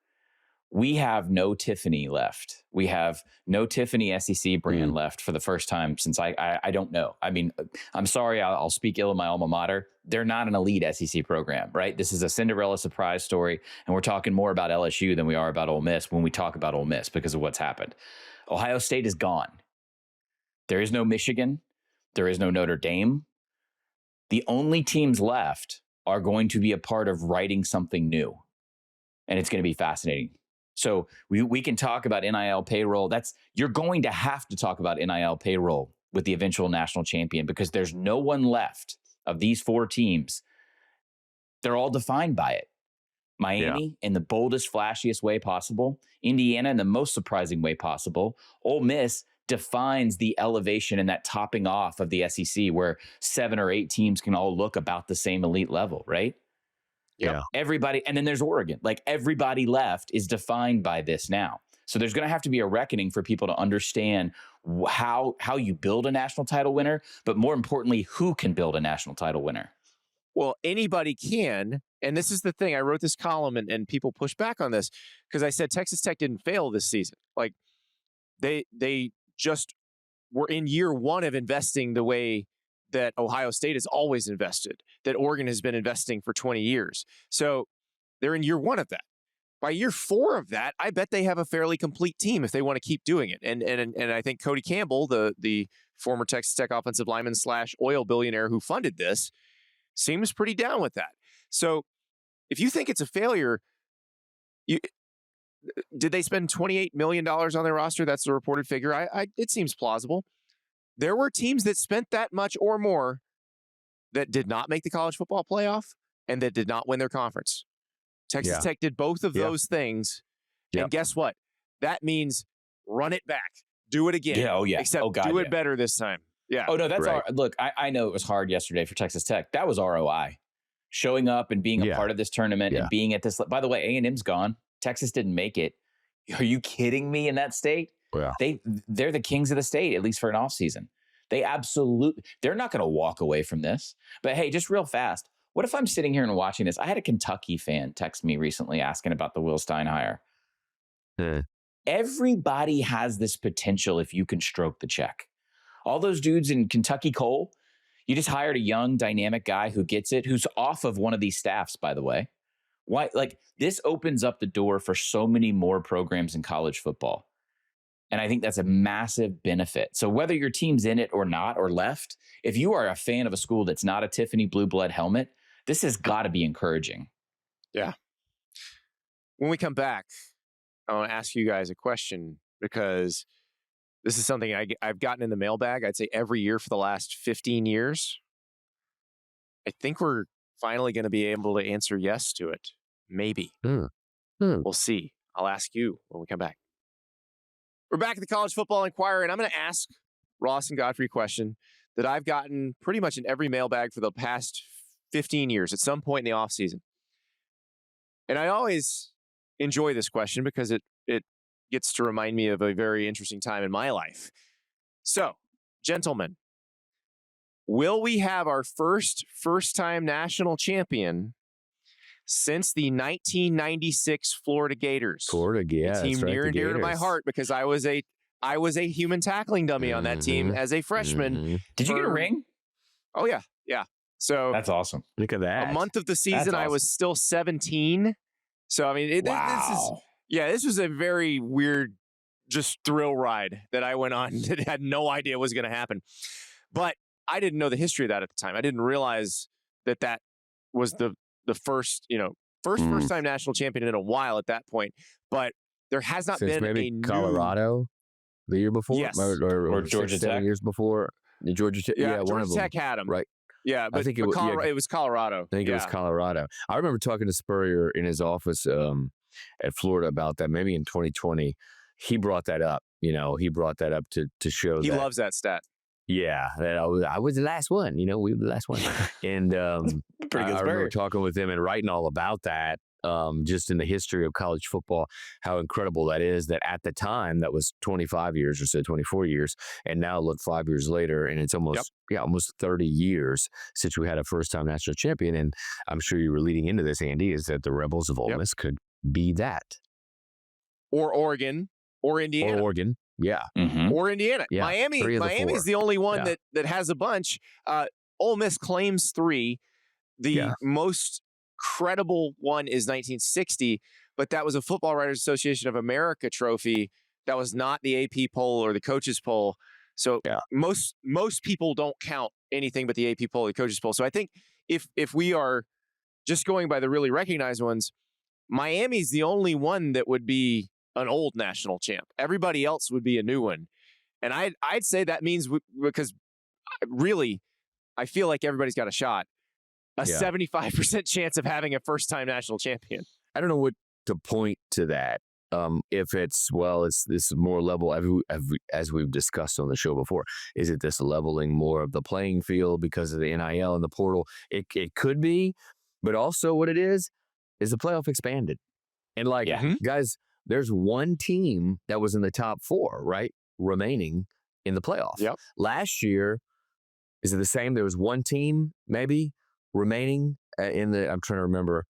We have no Tiffany left. We have no Tiffany SEC brand left for the first time since I don't know. I mean, I'm sorry, I'll speak ill of my alma mater. They're not an elite SEC program, right? This is a Cinderella surprise story, and we're talking more about LSU than we are about Ole Miss when we talk about Ole Miss because of what's happened. Ohio State is gone. There is no Michigan. There is no Notre Dame. The only teams left are going to be a part of writing something new, and it's going to be fascinating. So we can talk about NIL payroll. You're going to have to talk about NIL payroll with the eventual national champion because there's no one left of these four teams. They're all defined by it. Miami in the boldest, flashiest way possible. Indiana in the most surprising way possible. Ole Miss defines the elevation and that topping off of the SEC where 7 or 8 teams can all look about the same elite level, right? Yeah. Everybody, and then there's Oregon. Like everybody left is defined by this now. So there's going to have to be a reckoning for people to understand how you build a national title winner, but more importantly, who can build a national title winner. Well, anybody can. And this is the thing. I wrote this column and people push back on this because I said Texas Tech didn't fail this season. Like they just were in year one of investing the way that Ohio State has always invested, that Oregon has been investing for 20 years. So they're in year one of that. By year 4 of that, I bet they have a fairly complete team if they want to keep doing it. And I think Cody Campbell, the former Texas Tech offensive lineman / oil billionaire who funded this, seems pretty down with that. So if you think it's a failure, did they spend $28 million on their roster? That's the reported figure. It seems plausible. There were teams that spent that much or more that did not make the college football playoff and that did not win their conference. Texas Tech did both of those things. And guess what? That means run it back. Do it again. Except do it better this time. Yeah. Oh, no, that's look, I know it was hard yesterday for Texas Tech. That was ROI. Showing up and being a part of this tournament and being at this. By the way, A&M's gone. Texas didn't make it. Are you kidding me in that state? Yeah. They're the kings of the state, at least for an offseason. They're not going to walk away from this. But hey, just real fast. What if I'm sitting here and watching this? I had a Kentucky fan text me recently asking about the Will Stein hire. Everybody has this potential if you can stroke the check. All those dudes in Kentucky Cole, you just hired a young, dynamic guy who gets it, who's off of one of these staffs, by the way. Why? Like, this opens up the door for so many more programs in college football. And I think that's a massive benefit. So whether your team's in it or not, or left, if you are a fan of a school that's not a Tiffany Blue Blood helmet, this has got to be encouraging. Yeah. When we come back, I want to ask you guys a question because this is something I've gotten in the mailbag, I'd say every year for the last 15 years. I think we're finally going to be able to answer yes to it. Maybe. We'll see. I'll ask you when we come back. We're back at the College Football Enquirer, and I'm going to ask Ross and Godfrey a question that I've gotten pretty much in every mailbag for the past 15 years at some point in the offseason. And I always enjoy this question because it gets to remind me of a very interesting time in my life. So, gentlemen, will we have our first-time national champion since the 1996 Florida Gators? A team near and dear to my heart because I was a human tackling dummy on that team as a freshman. Did you get a ring? Oh, yeah. So that's awesome. Look at that. A month of the season, I was still 17. So, I mean, this was a very weird, just thrill ride that I went on that had no idea was going to happen. But I didn't know the history of that at the time. I didn't realize that was the first time national champion in a while at that point. But there has not Since been maybe Colorado the year before, yes, or Georgia 7 Tech years before. The Georgia Tech. Yeah, one Georgia of them. Tech had him. Right. Yeah, but, I think it was Colorado. I think it was Colorado. I remember talking to Spurrier in his office at Florida about that. Maybe in 2020, he brought that up. He brought that up to show He that loves that stat. Yeah, that I was the last one. We were the last one. And Pretty good I remember talking with him and writing all about that, just in the history of college football, how incredible that is. That at the time, that was 25 years or so, 24 years. And now look 5 years later, and it's almost, almost 30 years since we had a first-time national champion. And I'm sure you were leading into this, Andy, is that the Rebels of Ole Miss could be that. Or Oregon, or Indiana. Or Oregon. Yeah. Mm-hmm. Or Indiana. Yeah. Miami's the only one that has a bunch. Ole Miss claims 3. The most credible one is 1960, but that was a Football Writers Association of America trophy. That was not the AP poll or the coaches poll. So most people don't count anything but the AP poll or the coaches poll. So I think if we are just going by the really recognized ones, Miami's the only one that would be an old national champ. Everybody else would be a new one. And I'd say that means because really, I feel like everybody's got a shot. A 75% chance of having a first-time national champion. I don't know what to point to that. If it's this more level, as we've discussed on the show before. Is it this leveling more of the playing field because of the NIL and the portal? It could be, but also what it is the playoff expanded. And guys, there's one team that was in the top 4, right, remaining in the playoff. Yep. Last year, is it the same? There was one team maybe remaining in the. I'm trying to remember.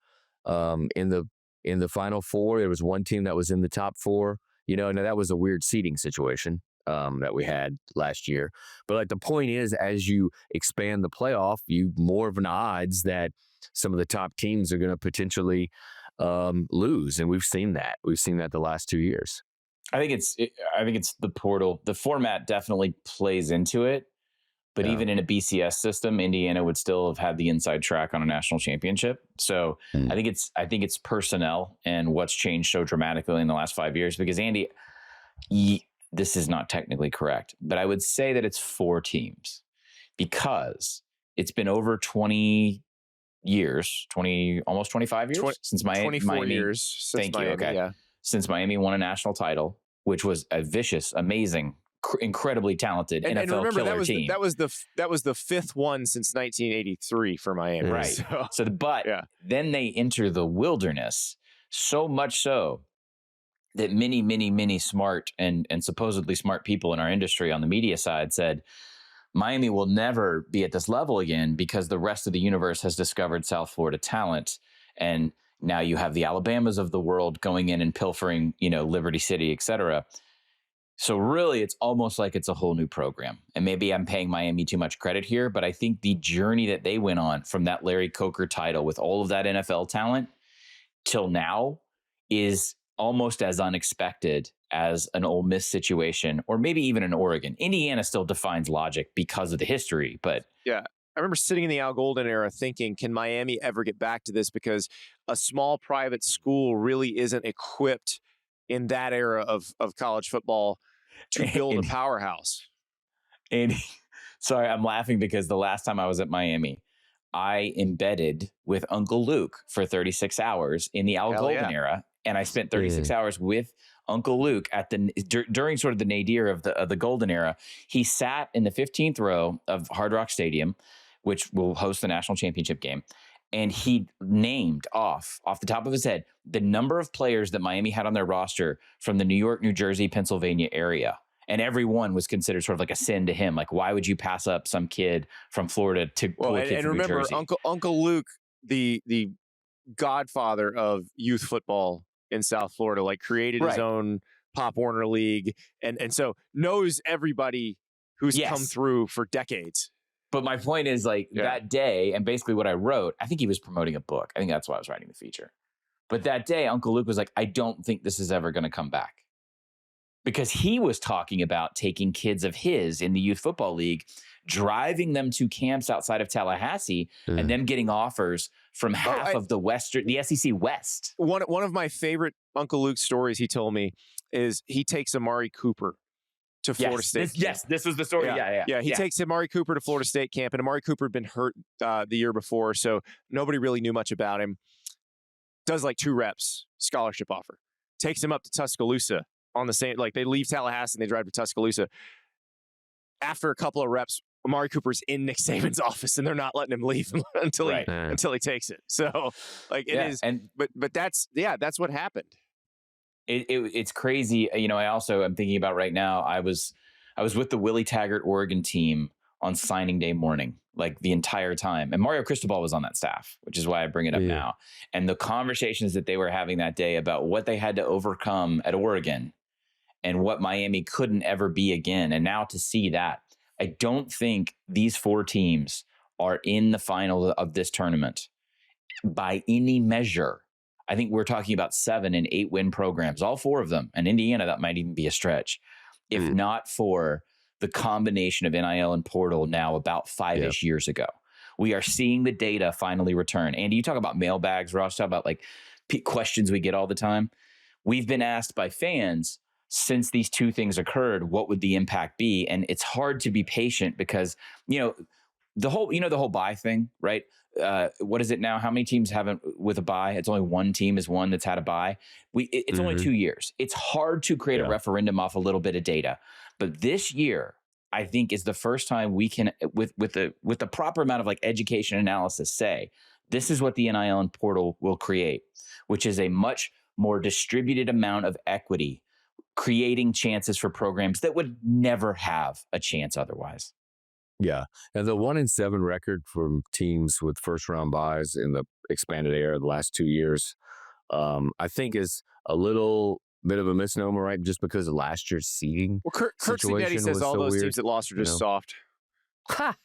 In the Final Four, there was one team that was in the top 4. Now that was a weird seeding situation that we had last year. But the point is, as you expand the playoff, you more of an odds that some of the top teams are going to potentially lose, and we've seen that. We've seen that the last 2 years. I think it's the portal. The format definitely plays into it, but even in a BCS system, Indiana would still have had the inside track on a national championship. So I think it's personnel and what's changed so dramatically in the last 5 years. Because Andy, this is not technically correct, but I would say that it's 4 teams because it's been over 20 years, almost 25 years since Miami. 24 years since Miami. Okay. Yeah. Since Miami won a national title, which was a vicious, amazing, incredibly talented NFL and remember, killer team. That was the 5th one since 1983 for Miami. Right. Then they enter the wilderness, so much so that many, many, many smart and supposedly smart people in our industry on the media side said, Miami will never be at this level again because the rest of the universe has discovered South Florida talent. And now you have the Alabamas of the world going in and pilfering, Liberty City, et cetera. So really, it's almost like it's a whole new program. And maybe I'm paying Miami too much credit here, but I think the journey that they went on from that Larry Coker title with all of that NFL talent till now is almost as unexpected as an Ole Miss situation, or maybe even an Oregon. Indiana still defines logic because of the history, but I remember sitting in the Al Golden era thinking, can Miami ever get back to this? Because a small private school really isn't equipped in that era of college football to build a powerhouse. And sorry, I'm laughing because the last time I was at Miami, I embedded with Uncle Luke for 36 hours in the Al Golden era. And I spent 36 hours with Uncle Luke during sort of the nadir of the Golden era. He sat in the 15th row of Hard Rock Stadium, which will host the national championship game. And he named off the top of his head the number of players that Miami had on their roster from the New York, New Jersey, Pennsylvania area. And every one was considered sort of like a sin to him. Like, why would you pass up some kid from Florida to pull a kid from remember, New Jersey? Uncle Luke, the godfather of youth football in South Florida, created his own Pop Warner League, and so knows everybody who's come through for decades. But my point is that day, and basically what I wrote, I think he was promoting a book. I think that's why I was writing the feature. But that day, Uncle Luke was like, I don't think this is ever going to come back. Because he was talking about taking kids of his in the youth football league, driving them to camps outside of Tallahassee, and them getting offers from half of the SEC West. One of my favorite Uncle Luke stories he told me is he takes Amari Cooper to Florida State. This was the story. Yeah. He takes Amari Cooper to Florida State camp, and Amari Cooper had been hurt the year before, so nobody really knew much about him. Does like 2 reps, scholarship offer. Takes him up to Tuscaloosa on the same, like they leave Tallahassee and they drive to Tuscaloosa. After a couple of reps, Amari Cooper's in Nick Saban's office, and they're not letting him leave until he takes it. So, like it is, but that's what happened. It's crazy. You know, I'm thinking about right now. I was with the Willie Taggart Oregon team on signing day morning, like the entire time. And Mario Cristobal was on that staff, which is why I bring it up now. And the conversations that they were having that day about what they had to overcome at Oregon and what Miami couldn't ever be again. And now to see that, I don't think these 4 teams are in the final of this tournament by any measure. I think we're talking about 7 and 8 win programs, all 4 of them. And Indiana, that might even be a stretch. If not for the combination of NIL and portal now about 5-ish years ago. We are seeing the data finally return. Andy, you talk about mailbags, Ross, talk about like questions we get all the time. We've been asked by fans since these 2 things occurred, what would the impact be? And it's hard to be patient because, the whole bye thing, right? What is it now? How many teams haven't with a bye? It's only 1 team is one that's had a bye. It's only 2 years. It's hard to create a referendum off a little bit of data. But this year, I think is the first time we can, with the proper amount of like education analysis, say this is what the NIL and portal will create, which is a much more distributed amount of equity, creating chances for programs that would never have a chance otherwise. Yeah. And the 1-7 record from teams with first round buys in the expanded era the last 2 years, I think is a little bit of a misnomer, right? Just because of last year's seeding. Well, Kurt Cignetti says all those teams that lost are just soft. Ha!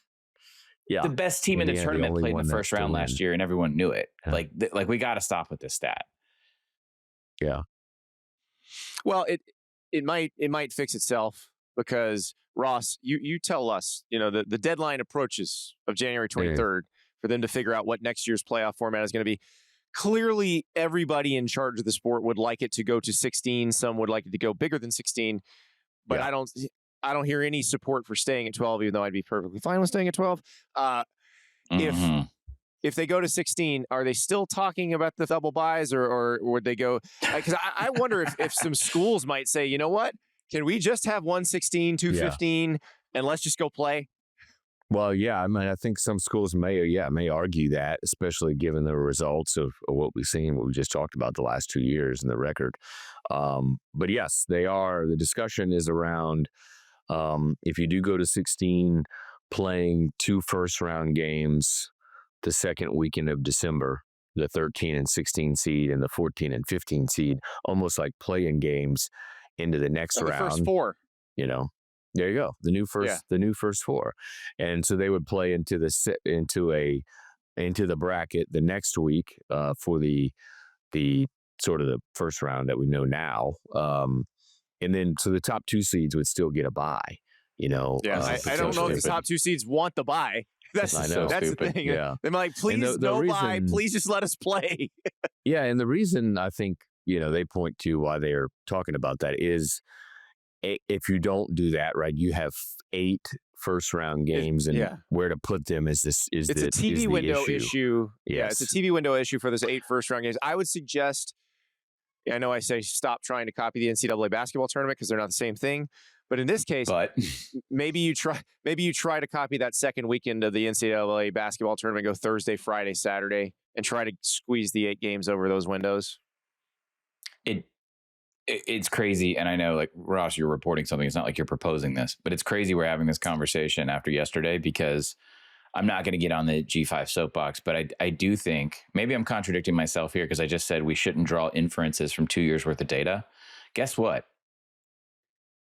Yeah. The best team in the tournament played in the first round last year, and everyone knew it. Yeah. Like we got to stop with this stat. Yeah. Well, it might fix itself because Ross, you tell us, the deadline approaches of January 23rd for them to figure out what next year's playoff format is going to be. Clearly, everybody in charge of the sport would like it to go to 16. Some would like it to go bigger than 16, but I don't hear any support for staying at 12, even though I'd be perfectly fine with staying at 12. If they go to 16, are they still talking about the double buys or would they go? Because I wonder if some schools might say, you know what? Can we just have 116, 215, and let's just go play? Well, yeah. I mean, I think some schools may argue that, especially given the results of what we've seen, what we just talked about the last 2 years and the record. But yes, they are. The discussion is around if you do go to 16, playing 2 first-round games the second weekend of December, the 13 and 16 seed and the 14 and 15 seed, almost like play-in games into the next round. The first 4. There you go. The new first 4. And so they would play into the bracket the next week for the sort of the first round that we know now. And then so the top 2 seeds would still get a bye, I don't know if the top 2 seeds want the bye. That's the thing. Yeah. They're like, please bye. Please just let us play. Yeah. And the reason I think, they point to why they're talking about that is if you don't do that, right, you have 8 first round games and where to put them it's a TV window issue. Yes. Yeah, it's a TV window issue for those 8 first round games. I would suggest, I know I say stop trying to copy the NCAA basketball tournament because they're not the same thing. But in this case, maybe you try to copy that second weekend of the NCAA basketball tournament, go Thursday, Friday, Saturday, and try to squeeze the 8 games over those windows. It's crazy. And I know, like, Ross, you're reporting something. It's not like you're proposing this, but it's crazy we're having this conversation after yesterday because I'm not going to get on the G5 soapbox, but I do think maybe I'm contradicting myself here because I just said we shouldn't draw inferences from 2 years worth of data. Guess what?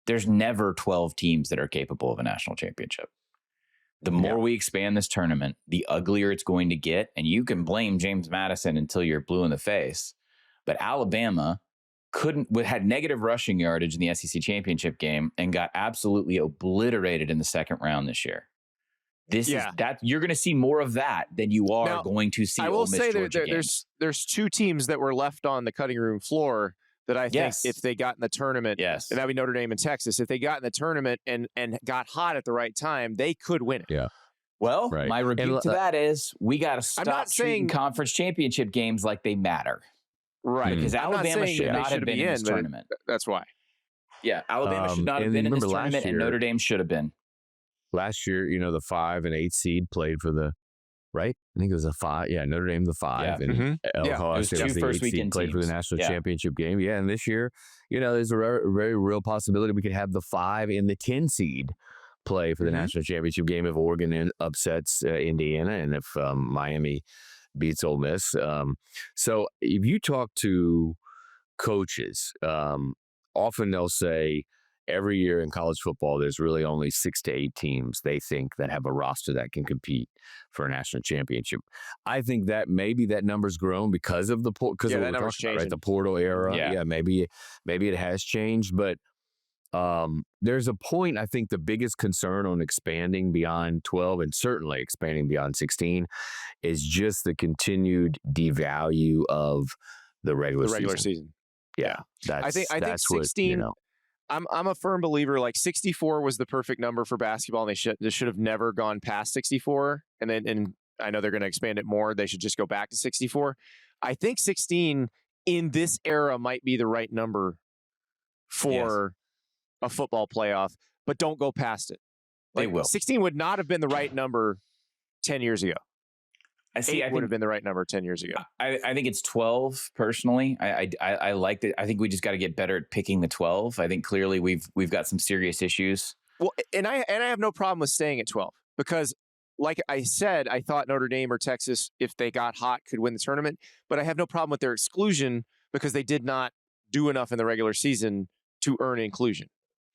There's never 12 teams that are capable of a national championship. The more we expand this tournament, the uglier it's going to get. And you can blame James Madison until you're blue in the face. But Alabama had negative rushing yardage in the SEC championship game and got absolutely obliterated in the second round this year. You're going to see more of that than you are going to see. I will say there's 2 teams that were left on the cutting room floor that I think if they got in the tournament, and that'd be Notre Dame and Texas, if they got in the tournament and got hot at the right time, they could win it. Yeah. Well, my rebuke to that is we got to stop treating saying conference championship games like they matter. Right. Because Alabama should not have been in this tournament. That's why. Yeah. Alabama should not have been in this tournament, and Notre Dame should have been. Last year, the 5 and 8 seed played for the, right? I think it was a 5. Yeah, Notre Dame, the 5. Yeah. And Ohio State was the 8 seed, played for the national championship game. Yeah, and this year, there's a very real possibility we could have the 5 and the 10 seed play for the national championship game if Oregon upsets Indiana and if Miami beats Ole Miss. So if you talk to coaches, often they'll say every year in college football, there's really only 6 to 8 teams they think that have a roster that can compete for a national championship. I think that maybe that number's grown because of the of what we're talking about, right? The portal era. Yeah, maybe it has changed, but there's a point. I think the biggest concern on expanding beyond 12 and certainly expanding beyond 16 is just the continued devalue of the regular season. Yeah, I think 16. I'm a firm believer. Like 64 was the perfect number for basketball, and they should have never gone past 64. And I know they're going to expand it more. They should just go back to 64. I think 16 in this era might be the right number for a football playoff, but don't go past it. They will. 16 would not have been the right number 10 years ago. I think would have been the right number 10 years ago. I think it's 12 personally. I like that. I think we just got to get better at picking the 12. I think clearly we've got some serious issues. Well, and I have no problem with staying at 12 because, like I said, I thought Notre Dame or Texas, if they got hot, could win the tournament. But I have no problem with their exclusion because they did not do enough in the regular season to earn inclusion.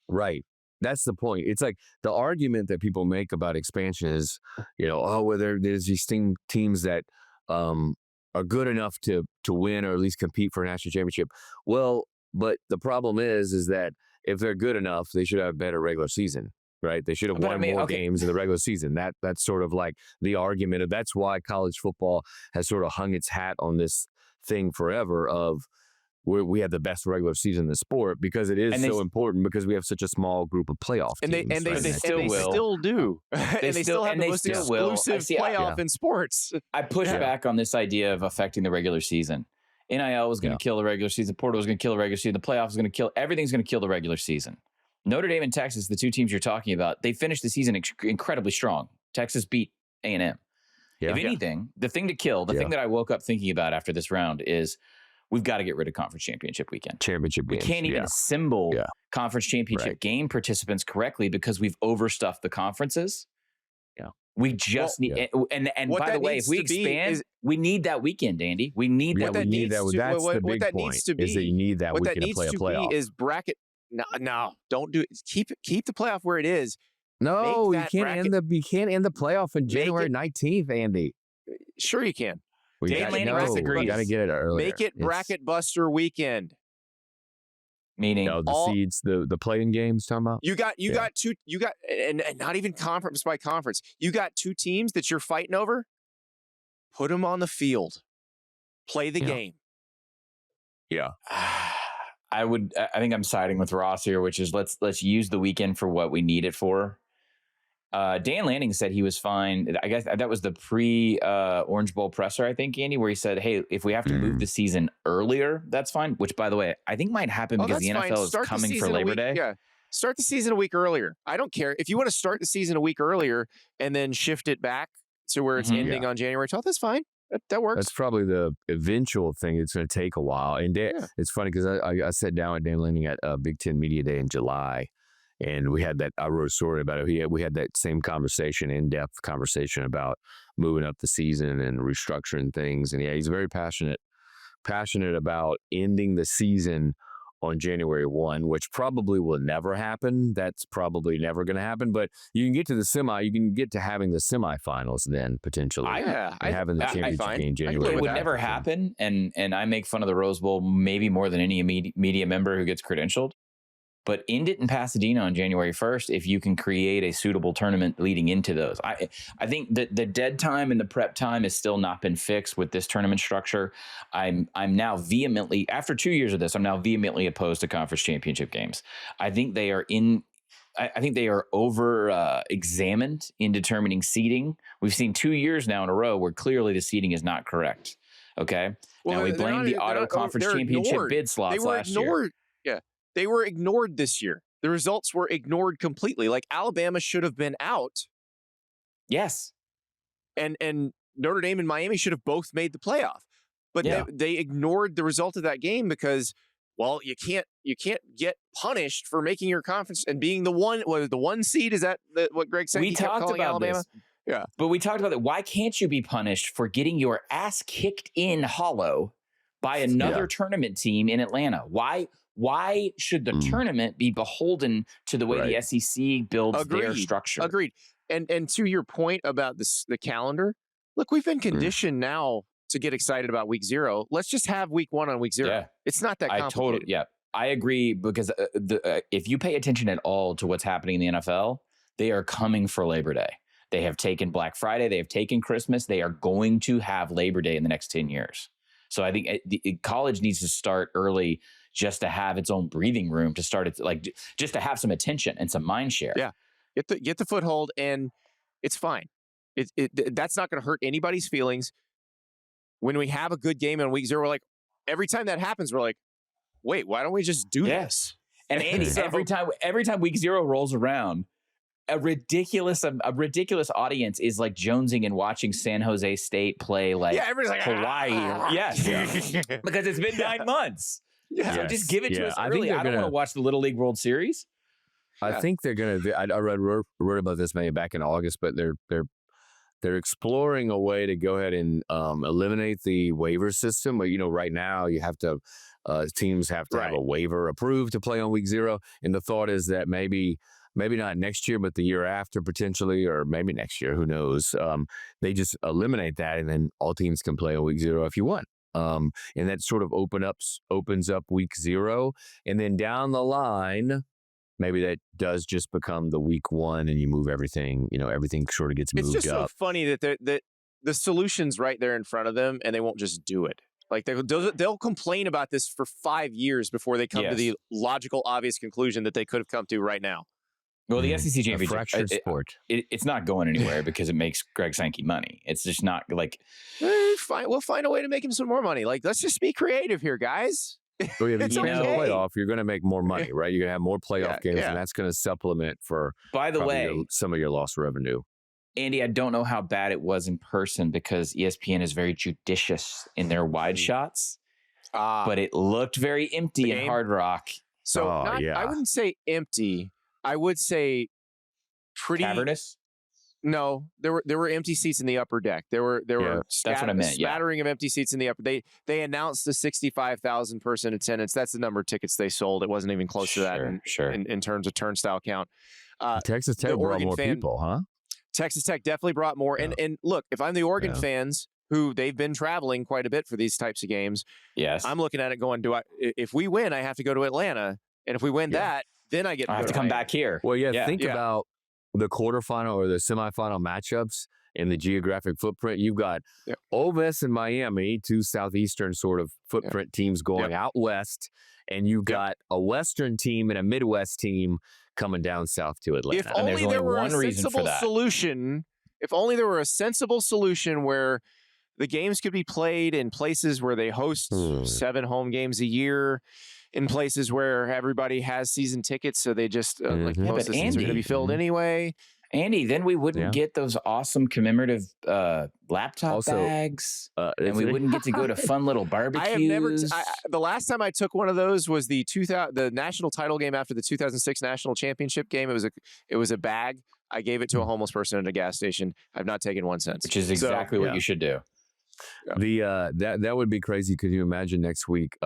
Right. That's the point. It's like the argument that people make about expansion is, there's these teams that are good enough to win or at least compete for a national championship. Well, but the problem is that if they're good enough, they should have a better regular season, right? They should have won more games in the regular season. That's sort of like the argument. That's why college football has sort of hung its hat on this thing forever of we have the best regular season in the sport because it is so important because we have such a small group of playoff teams. They still do. They still have the most exclusive playoff in sports. I push back on this idea of affecting the regular season. NIL was going to kill the regular season. Portal was going to kill the regular season. The playoff is going to kill. Everything's going to kill the regular season. Notre Dame and Texas, the two teams you're talking about, they finished the season incredibly strong. Texas beat A&M. If anything, the thing to kill, the thing that I woke up thinking about after this round is we've got to get rid of conference championship weekend. We can't even assemble conference championship game participants correctly because we've overstuffed the conferences. Yeah. We just need, and by the way, if we expand, we need that weekend, Andy. We need that. We need that. That's the big point. Is that you need that weekend to play a playoff. Is bracket. No, don't do it. Keep the playoff where it is. No, you can't end the playoff on January 19th, Andy. Sure, you can. We got to get it earlier. Make it bracket buster weekend. Meaning the seeds, the play-in games. Talking about you got and not even conference by conference. You got 2 teams that you're fighting over. Put them on the field. Play the game. Yeah. I think I'm siding with Ross here, which is let's use the weekend for what we need it for. Dan Lanning said he was fine. I guess that was the pre-Orange Bowl presser, I think, Andy, where he said, hey, if we have to move the season earlier, that's fine. Which, by the way, I think might happen because the NFL is coming for Labor Day. Yeah, start the season a week earlier. I don't care. If you want to start the season a week earlier and then shift it back to where it's ending on January 12th, that's fine. That works. That's probably the eventual thing. It's going to take a while. And it's funny because I sat down with Dan Lanning at Big Ten Media Day in July. And I wrote a story about it. We had that same conversation, in-depth conversation about moving up the season and restructuring things. And he's very passionate about ending the season on January 1, which probably will never happen. That's probably never going to happen. But you can get to you can get to having the semifinals then potentially. Having the championship game in January. It would never happen. And I make fun of the Rose Bowl maybe more than any media member who gets credentialed. but end it in Pasadena on January 1st if you can create a suitable tournament leading into those. I think that the dead time and the prep time has still not been fixed with this tournament structure. I'm now vehemently, after 2 years of this, I'm now vehemently opposed to conference championship games. I think they are over examined in determining seeding. We've seen 2 years now in a row where clearly the seeding is not correct. Okay. Well, now we blame the auto conference championship bid slots last year. Yeah. They were ignored this year. The results were ignored completely. Like Alabama should have been out. Yes. And Notre Dame and Miami should have both made the playoff. But they ignored the result of that game because, well, you can't get punished for making your conference and being the one seed. Is that what Greg said? We talked about Alabama. This. Yeah. But we talked about that. Why can't you be punished for getting your ass kicked in hollow by another tournament team in Atlanta? Why should the tournament be beholden to the way the SEC builds their structure? Agreed. And to your point about the calendar, look, we've been conditioned now to get excited about week 0. Let's just have week 1 on week 0. Yeah. It's not that complicated. I agree, because if you pay attention at all to what's happening in the NFL, they are coming for Labor Day. They have taken Black Friday. They have taken Christmas. They are going to have Labor Day in the next 10 years. So I think college needs to start early just to have its own breathing room, to start just to have some attention and some mind share. Yeah. Get the foothold, and it's fine. That's not going to hurt anybody's feelings. When we have a good game on week 0, we're like, every time that happens, we're like, wait, why don't we just do this? And Andy, every time week 0 rolls around, a ridiculous audience is like jonesing and watching San Jose State play everybody's like Hawaii. Yes, because it's been 9 months. Yeah, so just give it to us early. I don't want to watch the Little League World Series. I think they're going to. I wrote about this maybe back in August, but they're exploring a way to go ahead and eliminate the waiver system. But right now you have to teams have to have a waiver approved to play on week 0, and the thought is that maybe not next year, but the year after potentially, or maybe next year, who knows? They just eliminate that, and then all teams can play on week 0 if you want. And that sort of opens up week 0, and then down the line, maybe that does just become the week 1, and you move everything. Everything sort of gets moved up. It's just so funny that the solution's right there in front of them, and they won't just do it. Like they'll complain about this for 5 years before they come to the logical, obvious conclusion that they could have come to right now. Well, the SEC championship, fractured sport. It's not going anywhere because it makes Greg Sankey money. It's just not like. Fine, we'll find a way to make him some more money. Like, let's just be creative here, guys. Well, if you expand the playoff, you're going to make more money, right? You're going to have more playoff games, and that's going to supplement for. By the way, some of your lost revenue. Andy, I don't know how bad it was in person because ESPN is very judicious in their wide shots, but it looked very empty in Hard Rock. So I wouldn't say empty. I would say pretty cavernous. No, there were empty seats in the upper deck. There were that's what I meant. Smattering of empty seats in the upper. They announced the 65,000 person attendance. That's the number of tickets they sold. It wasn't even close to that in terms of turnstile count. Texas Tech brought more people, huh? Texas Tech definitely brought more. Yeah. And look, if I'm the Oregon fans who they've been traveling quite a bit for these types of games, I'm looking at it going, if we win, I have to go to Atlanta, and if we win that, then I have to come back here. Well, think about the quarterfinal or the semifinal matchups in the geographic footprint. You've got Ole Miss and Miami, 2 southeastern sort of footprint teams going out west, and you've got a western team and a Midwest team coming down south to Atlanta. If only there were a sensible solution. If only there were a sensible solution where the games could be played in places where they host 7 home games a year, in places where everybody has season tickets, so they just most of the seasons are going to be filled anyway. Andy, then we wouldn't get those awesome commemorative laptop bags, and we wouldn't get to go to fun little barbecues. I have never. The last time I took one of those was the national title game after the 2006 national championship game. It was a bag. I gave it to a homeless person at a gas station. I've not taken one since. Which is exactly what you should do. Yeah. That would be crazy. Could you imagine next week?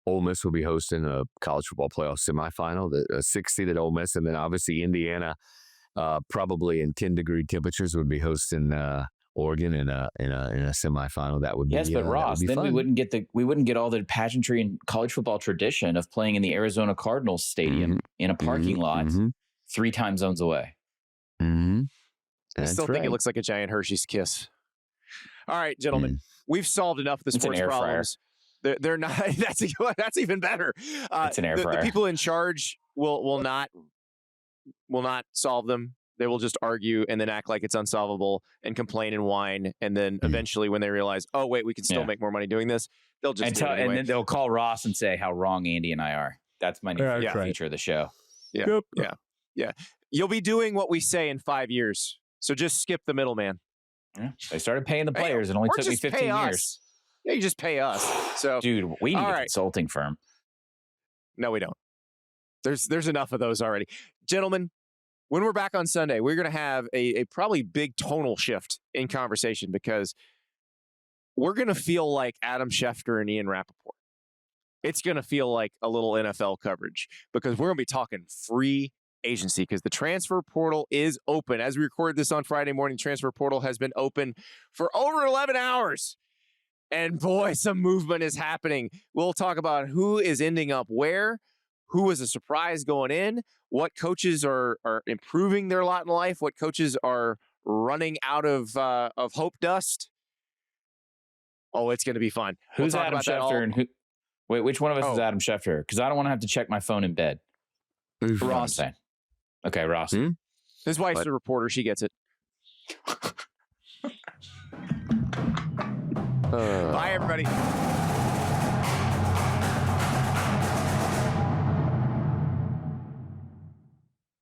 Ole Miss will be hosting a college football playoff semifinal, the 6-seeded Ole Miss, and then obviously Indiana, probably in 10-degree temperatures, would be hosting Oregon in a semifinal. That would be yes, but Ross, then fun. we wouldn't get all the pageantry and college football tradition of playing in the Arizona Cardinals stadium in a parking lot 3 time zones away. I still think it looks like a giant Hershey's Kiss. All right, gentlemen, we've solved enough of the sports problems. They're not. That's even better. It's an air fryer. The people in charge will not solve them. They will just argue and then act like it's unsolvable and complain and whine. And then eventually, when they realize, oh wait, we can still make more money doing this, they'll just do it anyway. And then they'll call Ross and say how wrong Andy and I are. That's my new feature of the show. Yeah. You'll be doing what we say in 5 years. So just skip the middleman. Yeah. They started paying the players. It only took me 15 years. Yeah, you just pay us. So, dude, we need a consulting firm. No, we don't. There's enough of those already. Gentlemen, when we're back on Sunday, we're going to have a probably big tonal shift in conversation because we're going to feel like Adam Schefter and Ian Rappaport. It's going to feel like a little NFL coverage because we're going to be talking free agency because the transfer portal is open. As we record this on Friday morning, transfer portal has been open for over 11 hours. And boy, some movement is happening. We'll talk about who is ending up where, who was a surprise going in, what coaches are improving their lot in life, what coaches are running out of hope dust. Oh, it's going to be fun. Who's Adam Schefter and who? Wait, which one of us is Adam Schefter? Because I don't want to have to check my phone in bed. Ross. Okay, Ross. His wife's a reporter. She gets it. Bye, everybody.